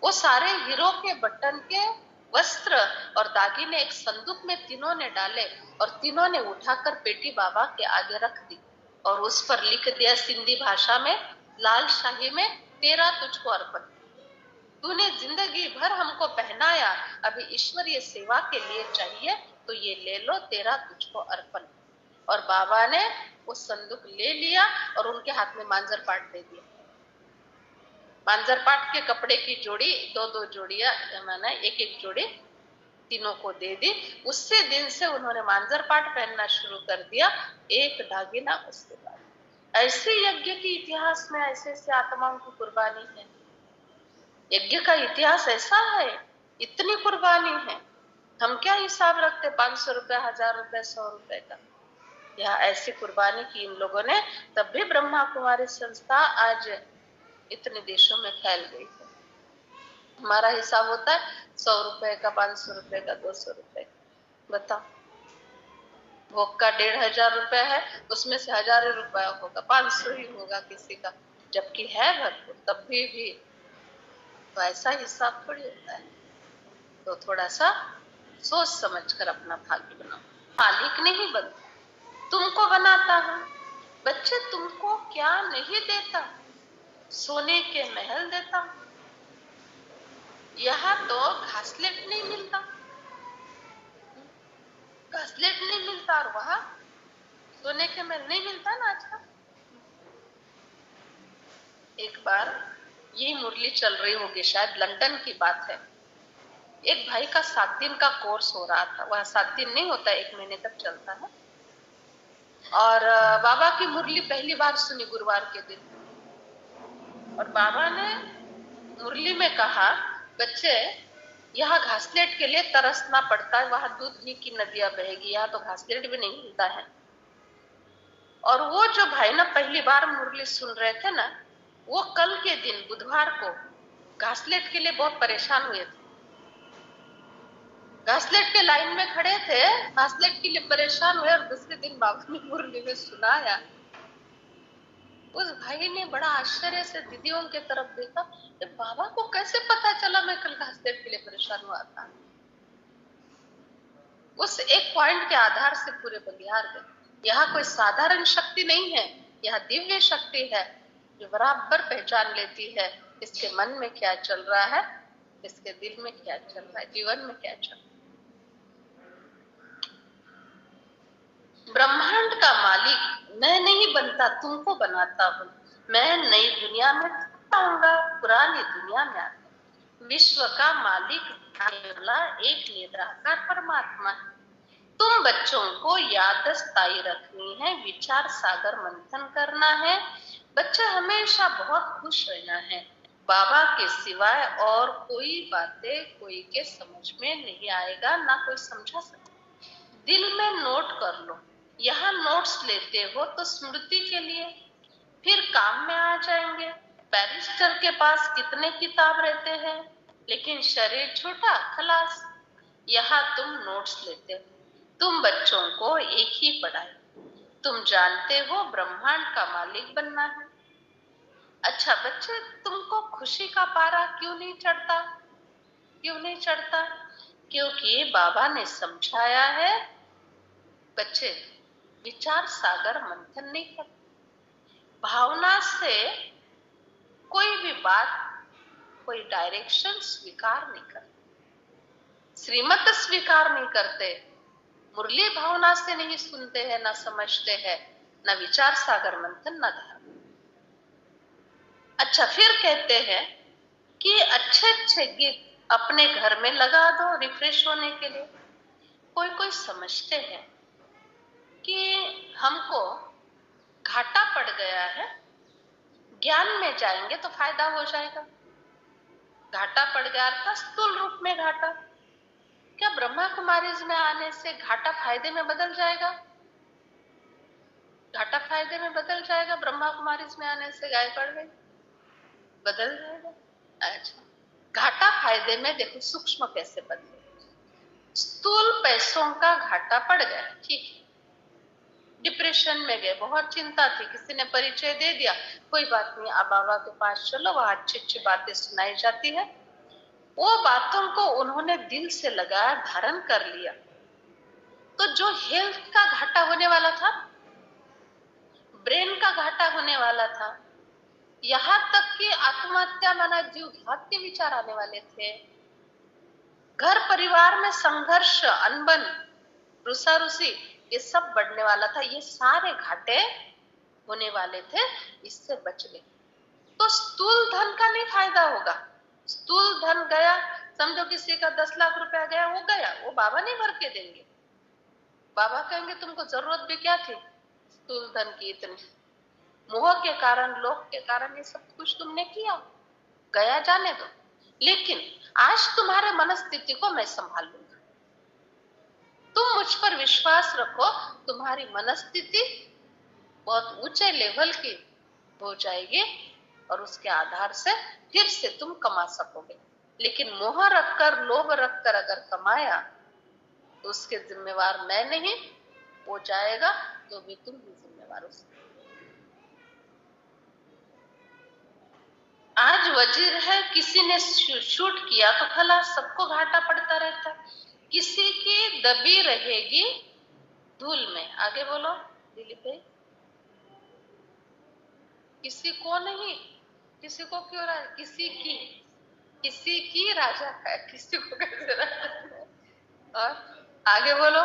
S1: वो सारे हीरो के बटन के वस्त्र और दागिने एक संदूक में तीनों ने डाले और तीनों ने उठाकर पेटी बाबा के आगे रख दी और उस पर लिख दिया सिंधी भाषा में, लाल शाही में, तेरा तुझको अर्पण। तूने जिंदगी भर हमको पहनाया, अभी ईश्वरीय सेवा के लिए चाहिए तो ये ले लो, तेरा तुझको अर्पण। और बाबा ने वो संदूक ले लिया और उनके हाथ में मांजर पाट दे दिया। मांजर पाट के कपड़े की जोड़ी, दो दो जोड़ियां, मैंने एक एक जोड़ी तीनों को दे दी। उससे दिन से उन्होंने मांजर पाट पहनना शुरू कर दिया, एक दागिना उसके बाद। ऐसे यज्ञ के इतिहास में ऐसे ऐसे आत्माओं की कुर्बानी है। यज्ञ का इतिहास ऐसा है, इतनी कुर्बानी है। हम क्या हिसाब रखते 500 रुपए, 1000 रुपए, 100 रुपए का। यह ऐसी कुर्बानी की इन लोगों ने, तब भी ब्रह्मा कुमारी संस्था आज इतने देशों में फैल गई है। हमारा हिसाब होता है 100 रुपए का, 500 रुपए का, 200 रुपए का। बताओ, भोग का 1500 रुपया है, उसमें से 1000 रुपया होगा, 500 ही होगा किसी का, जबकि है भरपूर, तब भी तो ऐसा हिसाब थोड़ी होता है। तो थोड़ा सा सोच समझ कर अपना भाग्य बनाओ। मालिक नहीं बनता, तुमको बनाता हूं। बच्चे, तुमको क्या नहीं देता? सोने के महल देता हूं। यहाँ तो घासलेट नहीं मिलता, घासलेट नहीं मिलता, और वहां सोने के महल नहीं मिलता ना आजकल। एक बार ये मुरली चल रही होगी, शायद लंदन की बात है। एक भाई का 7 दिन का कोर्स हो रहा था। वह 7 दिन नहीं होता, 1 महीने तक चलता है। और बाबा की मुरली पहली बार सुनी गुरुवार के दिन। और बाबा ने मुरली में कहा, बच्चे, यहाँ घासलेट के लिए तरसना पड़ता है, वहां दूध घी की नदियां बहेगी, यहाँ तो घासलेट भी नहीं मिलता है। और वो जो भाई ना पहली बार मुरली सुन रहे थे ना, वो कल के दिन बुधवार को घासलेट के लिए बहुत परेशान हुए थे। घासलेट के लाइन में खड़े थे, घासलेट के लिए परेशान हुए, और दूसरे दिन बाबा ने मुरली में सुनाया। उस भाई ने बड़ा आश्चर्य से दीदियों की तरफ देखा, बाबा को कैसे पता चला मैं कल घासलेट के लिए परेशान हुआ था। उस एक पॉइंट के आधार से पूरे बघियार गए। यहाँ कोई साधारण शक्ति नहीं है, यह दिव्य शक्ति है जो बराबर पहचान लेती है इसके मन में क्या चल रहा है, इसके दिल में क्या चल रहा है, जीवन में क्या चल रहा है। ब्रह्मांड का मालिक मैं नहीं बनता, तुमको बनाता हूं। मैं नई दुनिया में आऊंगा, पुरानी दुनिया में आता। विश्व का मालिक एक निराकार परमात्मा है। तुम बच्चों को याद स्थायी रखनी है, विचार सागर मंथन करना है। बच्चे हमेशा बहुत खुश रहना है। बाबा के सिवाय और कोई बातें कोई के समझ में नहीं आएगा, ना कोई समझा सकता। दिल में नोट कर लो, यहाँ नोट्स लेते हो तो स्मृति के लिए, फिर काम में आ जाएंगे। बैरिस्टर के पास कितने किताब रहते हैं, लेकिन शरीर छोटा, खलास। यहाँ तुम नोट्स लेते हो। तुम बच्चों को एक ही पढ़ाई, तुम जानते हो ब्रह्मांड का मालिक बनना है। अच्छा बच्चे, तुमको खुशी का पारा क्यों नहीं चढ़ता? क्यों नहीं चढ़ता? क्योंकि बाबा ने समझाया है, बच्चे विचार सागर मंथन नहीं करते। भावना से कोई भी बात, कोई डायरेक्शन स्वीकार नहीं करते, श्रीमत स्वीकार नहीं करते, मुरली भावना से नहीं सुनते हैं, ना समझते हैं, ना विचार सागर मंथन, ना ध्यान। अच्छा, फिर कहते हैं कि अच्छे अच्छे गीत अपने घर में लगा दो रिफ्रेश होने के लिए। कोई कोई समझते हैं कि हमको घाटा पड़ गया है, ज्ञान में जाएंगे तो फायदा हो जाएगा। घाटा पड़ गया अर्थात स्थूल रूप में घाटा। क्या ब्रह्मा कुमारीज में आने से घाटा फायदे में बदल जाएगा? घाटा फायदे में बदल जाएगा? ब्रह्मा कुमारीज में आने से गाय पड़ गई, बदल जाएगा? अच्छा, घाटा फायदे में देखो सूक्ष्म कैसे बदले। स्थूल पैसों का घाटा पड़ गया, ठीक है, डिप्रेशन में गए, बहुत चिंता थी, किसी ने परिचय दे दिया, कोई बात नहीं, आप बाबा के पास चलो, वहां अच्छी अच्छी बातें सुनाई जाती है। वो बातों को उन्होंने दिल से लगाया, धारण कर लिया, तो जो हेल्थ का घाटा होने वाला था, ब्रेन का घाटा होने वाला था, यहां तक कि आत्महत्या माना जीव घात के विचार आने वाले थे, घर परिवार में संघर्ष, अनबन, रुसारुसी, ये सब बढ़ने वाला था, ये सारे घाटे होने वाले थे, इससे बच गए। तो स्थूल धन का नहीं फायदा होगा। स्थूल धन गया, समझो किसी का 10 लाख रुपया गया, वो गया, वो बाबा नहीं भर के देंगे। बाबा कहेंगे तुमको जरूरत भी क्या थी स्थूल धन की इतनी, मोह के कारण, लोभ के कारण ये सब कुछ तुमने किया, गया जाने दो, लेकिन आज तुम्हारे मनस्थिति को मैं संभाल लूंगा। तुम मुझ पर विश्वास रखो, तुम्हारी मनस्थिति बहुत ऊंचे लेवल की हो जाएगी और उसके आधार से फिर से तुम कमा सकोगे। लेकिन मोह रखकर, लोभ रखकर अगर कमाया तो उसके जिम्मेवार मैं नहीं, वो जाएगा तो भी तुम भी जिम्मेवार हो। आज वजीर है, किसी ने शूट किया तो खलास, सबको घाटा पड़ता रहता, किसी की दबी रहेगी धूल में। आगे बोलो दिलीप भाई। किसी को नहीं, किसी को क्यों राजा, किसी की राजा है, किसी को कैसे राजा। और आगे बोलो,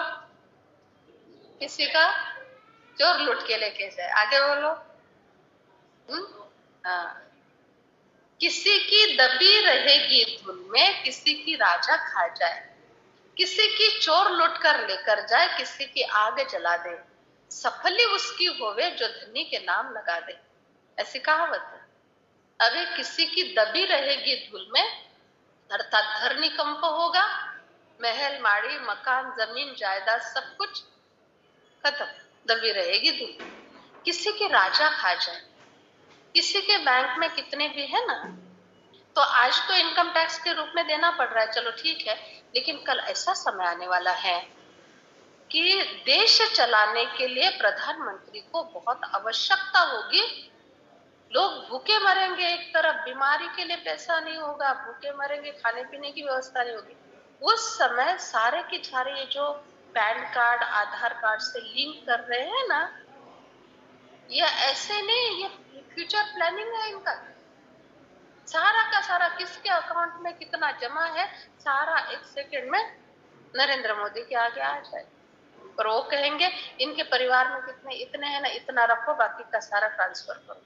S1: किसी का चोर लूट के लेके जाए। आगे बोलो। हाँ, किसी की दबी रहेगी धुन में, किसी की राजा खा जाए, किसी की चोर लूट कर लेकर जाए, किसी की आग जला दे, सफली उसकी होवे जो धनी के नाम लगा दे। ऐसी कहावत है। अभी किसी की दबी रहेगी धूल में, अर्थात धरनीकंप होगा, महल माड़ी मकान जमीन जायदाद सब कुछ खत्म, दबी रहेगी धूल। किसी के राजा खा जाए, किसी के बैंक में कितने भी है ना, तो आज तो इनकम टैक्स के रूप में देना पड़ रहा है, चलो ठीक है, लेकिन कल ऐसा समय आने वाला है कि देश चलाने के लिए प्रधानमंत्री को बहुत आवश्यकता होगी। लोग भूखे मरेंगे, एक तरफ बीमारी के लिए पैसा नहीं होगा, भूखे मरेंगे, खाने पीने की व्यवस्था नहीं होगी। उस समय सारे के सारे ये जो पैन कार्ड, आधार कार्ड से लिंक कर रहे हैं ना, ये ऐसे नहीं, ये फ्यूचर प्लानिंग है इनका। सारा का सारा किसके अकाउंट में कितना जमा है, सारा एक सेकंड में नरेंद्र मोदी के आगे आ जाए। और वो कहेंगे इनके परिवार में कितने, इतने हैं ना, इतना रखो, बाकी का सारा ट्रांसफर करो।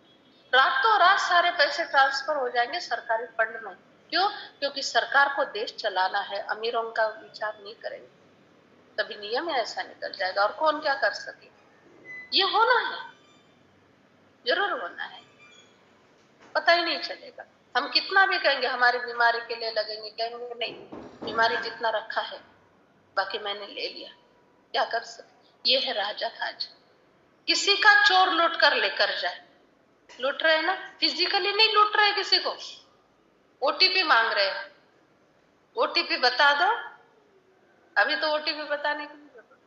S1: रातों रात सारे पैसे ट्रांसफर हो जाएंगे सरकारी फंड में। क्यों? क्योंकि सरकार को देश चलाना है, अमीरों का विचार नहीं करेंगे, तभी नियम ऐसा निकल जाएगा। और कौन क्या कर सके, ये होना है, जरूर होना है, पता ही नहीं चलेगा। हम कितना भी कहेंगे हमारी बीमारी के लिए लगेंगे, कहेंगे नहीं, बीमारी जितना रखा है बाकी मैंने ले लिया, क्या कर सकते। ये है राजा खाज। किसी का चोर लूट कर लेकर जाए, लूट रहे हैं ना, फिजिकली नहीं लूट रहे, किसी को ओटीपी मांग रहे हैं, ओटीपी बता दो, अभी तो ओटीपी बताने की जरूरत,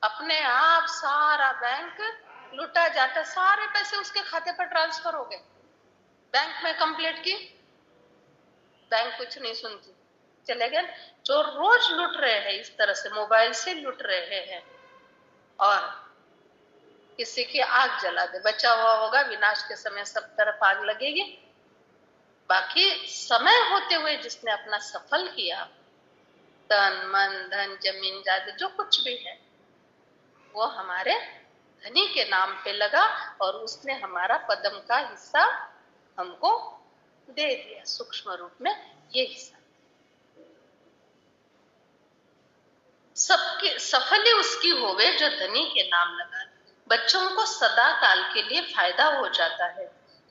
S1: अपने आप सारा बैंक लूटा जाता, सारे पैसे उसके खाते पर ट्रांसफर हो गए। बैंक में कंप्लेंट की, बैंक कुछ नहीं सुनती, चले गए। चोर रोज लूट रहे हैं, इस तरह से मोबाइल से लूट रहे हैं। और किसी की आग जला दे, बचा हुआ होगा, विनाश के समय सब तरफ आग लगेगी। बाकी समय होते हुए जिसने अपना सफल किया, तन मन धन जमीन जायदाद जो कुछ भी है, वो हमारे धनी के नाम पे लगा और उसने हमारा पदम का हिस्सा हमको दे दिया, सूक्ष्म रूप में ये हिस्सा। सबकी सफली उसकी होवे जो धनी के नाम लगा। बच्चों को सदा काल के लिए फायदा हो जाता है।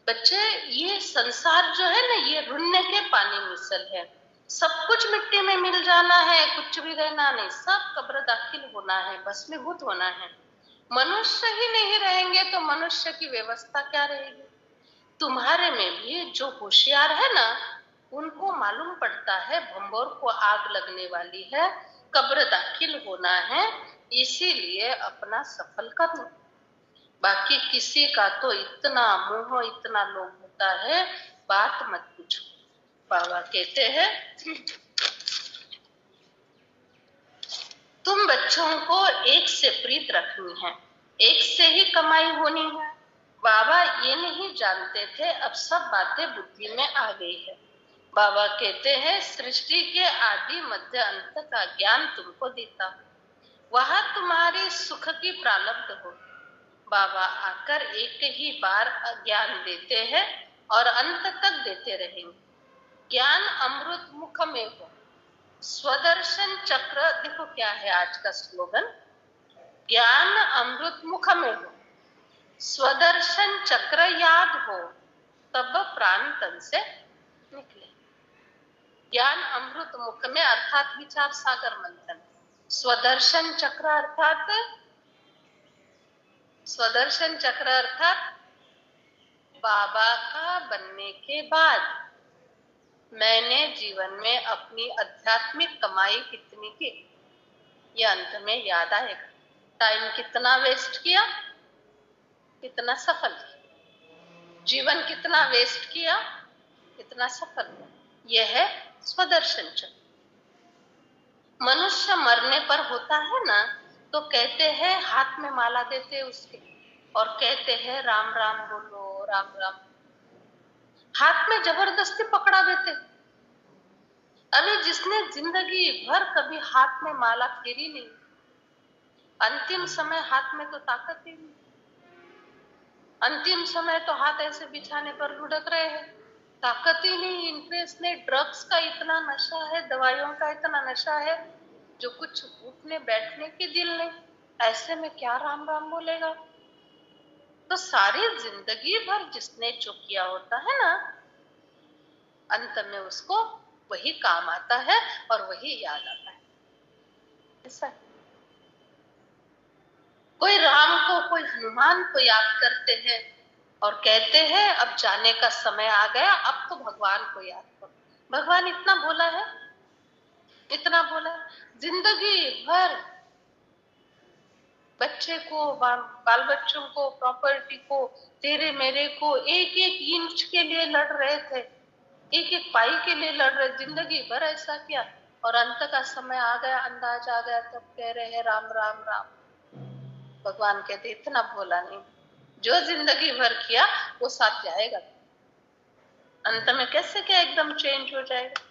S1: बच्चे, ये संसार जो है ना, ये रुन्ने के पानी मिसल है, सब कुछ मिट्टी में मिल जाना है, कुछ भी रहना नहीं, सब कब्र दाखिल होना है, भस्मीभूत होना है। मनुष्य ही नहीं रहेंगे तो मनुष्य की व्यवस्था क्या रहेगी। तुम्हारे में भी जो होशियार है ना, उनको मालूम पड़ता है भंबोर को आग लगने वाली है, कब्र दाखिल होना है, इसीलिए अपना सफल करो। बाकी किसी का तो इतना मोह, इतना लोभ होता है, बात मत पूछो। बाबा कहते हैं तुम बच्चों को एक से प्रीत रखनी है, एक से ही कमाई होनी है। बाबा ये नहीं जानते थे, अब सब बातें बुद्धि में आ गई है। बाबा कहते हैं सृष्टि के आदि मध्य अंत का ज्ञान तुमको देता, वहां तुम्हारी सुख की प्रारब्ध हो। बाबा आकर एक ही बार ज्ञान देते हैं और अंत तक देते रहेंगे। ज्ञान अमृत मुख में हो, स्वदर्शन चक्र, देखो क्या है आज का स्लोगन, ज्ञान अमृत मुख में हो, स्वदर्शन चक्र याद हो, तब प्राण तन से निकले। ज्ञान अमृत मुख में अर्थात विचार सागर मंथन, स्वदर्शन चक्र अर्थात बाबा का बनने के बाद मैंने जीवन में अपनी आध्यात्मिक कमाई कितनी की, ये अंत में याद आएगा। टाइम कितना वेस्ट किया, कितना सफल, जीवन कितना वेस्ट किया, कितना सफल, यह है स्वदर्शन चक्र। मनुष्य मरने पर होता है ना, तो कहते हैं, हाथ में माला देते उसके और कहते हैं राम राम बोलो, राम राम, हाथ में जबरदस्ती पकड़ा देते। अभी जिसने जिंदगी भर कभी हाथ में माला फेरी नहीं, अंतिम समय हाथ में तो ताकत ही नहीं, अंतिम समय तो हाथ ऐसे बिछाने पर लुढ़क रहे हैं, ताकत ही नहीं, इंटरेस्ट नहीं, ड्रग्स का इतना नशा है, दवाइयों का इतना नशा है, जो कुछ उठने बैठने की दिल नहीं, ऐसे में क्या राम राम बोलेगा। तो सारी जिंदगी भर जिसने जो किया होता है ना, अंत में उसको वही काम आता है और वही याद आता है। ऐसा कोई राम को, कोई हनुमान को याद करते हैं और कहते हैं अब जाने का समय आ गया, अब तो भगवान को याद करो। भगवान इतना भोला है, इतना भोला, जिंदगी भर बच्चे को, बाल बच्चों को, प्रॉपर्टी को, तेरे मेरे को एक एक इंच के लिए लड़ रहे थे, एक एक पाई के लिए लड़ रहे, जिंदगी भर ऐसा किया और अंत का समय आ गया, अंदाज आ गया, तब कह रहे हैं राम राम राम। भगवान कहते इतना भोला नहीं, जो जिंदगी भर किया वो साथ जाएगा, अंत में कैसे क्या एकदम चेंज हो जाएगा।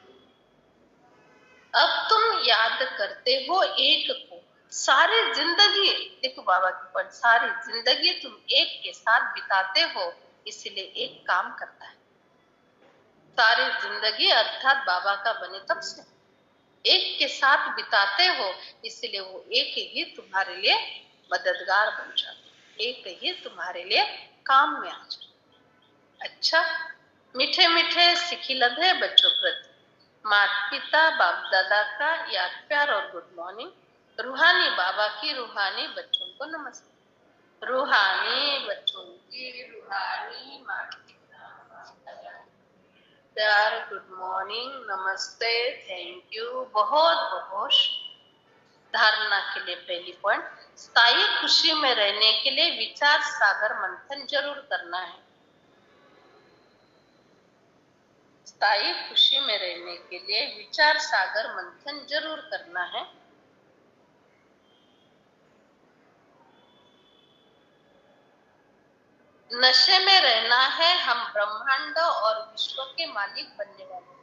S1: अब तुम याद करते हो एक को, सारी जिंदगी, देखो बाबा की पढ़, सारी जिंदगी तुम एक के साथ बिताते हो, इसलिए एक काम करता है। सारी जिंदगी अर्थात बाबा का बने तब से एक के साथ बिताते हो, इसलिए वो एक ही तुम्हारे लिए मददगार बन जाता, एक ही तुम्हारे लिए काम में आ जाता। अच्छा, मीठे मीठे सिखिलत है बच्चों प्रति, माता पिता बाप दादा का याद प्यार और गुड मॉर्निंग। रूहानी बाबा की रूहानी बच्चों को नमस्ते, रूहानी बच्चों की रूहानी माता पिता प्यार, गुड मॉर्निंग, नमस्ते, थैंक यू, बहुत बहुत। धारणा के लिए पहली पॉइंट, स्थायी खुशी में रहने के लिए विचार सागर मंथन जरूर करना है। स्थायी खुशी में रहने के लिए विचार सागर मंथन जरूर करना है। नशे में रहना है, हम ब्रह्मांड और विश्व के मालिक बनने वाले।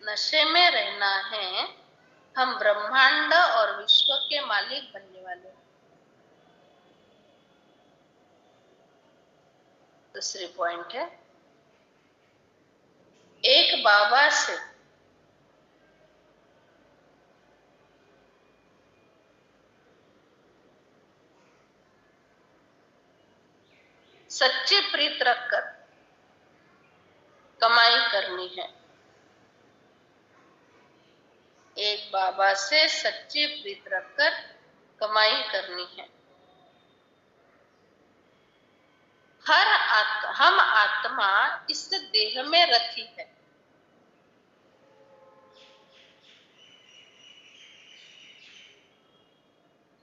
S1: नशे में रहना है, हम ब्रह्मांड और विश्व के मालिक बनने वाले। दूसरी पॉइंट है, एक बाबा से सच्ची प्रीत रखकर कमाई करनी है। एक बाबा से सच्ची प्रीत रखकर कमाई करनी है। हम आत्मा इस देह में रखी है,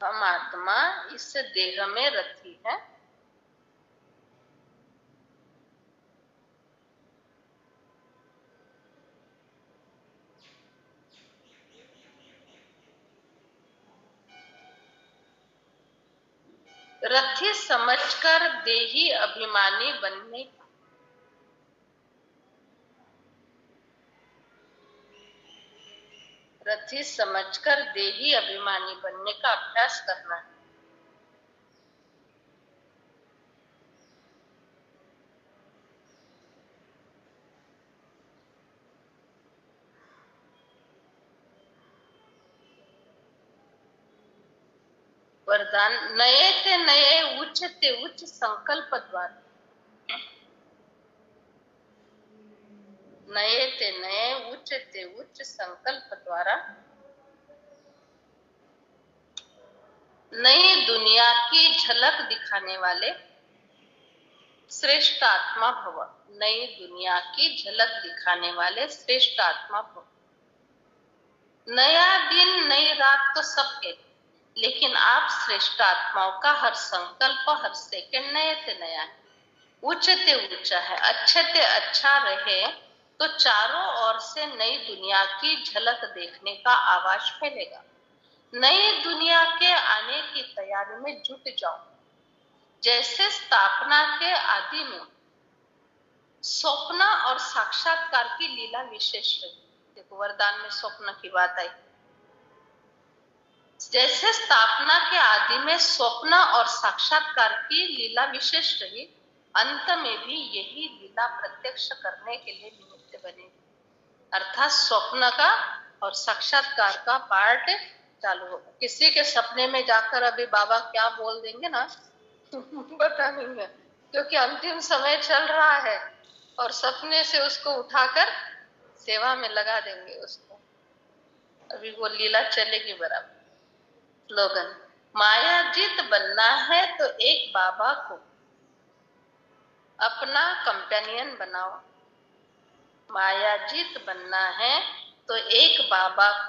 S1: हम आत्मा इस देह में रखी है। रथी समझकर देही अभिमानी बनने का, रथी समझकर देही अभिमानी बनने का अभ्यास करना है। वरदान, नए ते नए उच्च ते उच्च संकल्प द्वारा, नए ते नए उच्च ते उच्च संकल्प द्वारा नई दुनिया की झलक दिखाने वाले श्रेष्ठ आत्मा भव। नई दुनिया की झलक दिखाने वाले श्रेष्ठ आत्मा भव। नया दिन नई रात तो सबके, लेकिन आप श्रेष्ठ आत्माओं का हर संकल्प हर सेकंड नए से नया है, उच्च ते ऊंचा है, अच्छे ते अच्छा रहे तो चारों ओर से नई दुनिया की झलक देखने का आवाज फैलेगा। नई दुनिया के आने की तैयारी में जुट जाओ। जैसे स्थापना के आदि में स्वप्न और साक्षात्कार की लीला विशेष है। देखो वरदान में स्वप्न की बात आई। जैसे स्थापना के आदि में स्वप्न और साक्षात्कार की लीला विशेष रही, अंत में भी यही लीला प्रत्यक्ष करने के लिए निमित्त बनेगी। अर्थात स्वप्न का और साक्षात्कार का पार्ट चालू होगा। किसी के सपने में जाकर अभी बाबा क्या बोल देंगे ना पता नहीं है, क्योंकि अंतिम समय चल रहा है और सपने से उसको उठाकर सेवा में लगा देंगे उसको। अभी वो लीला चलेगी बराबर। स्लोगन, मायाजीत बनना है तो एक बाबा को अपना कंपेनियन बनाओ। मायाजीत बनना है तो एक बाबा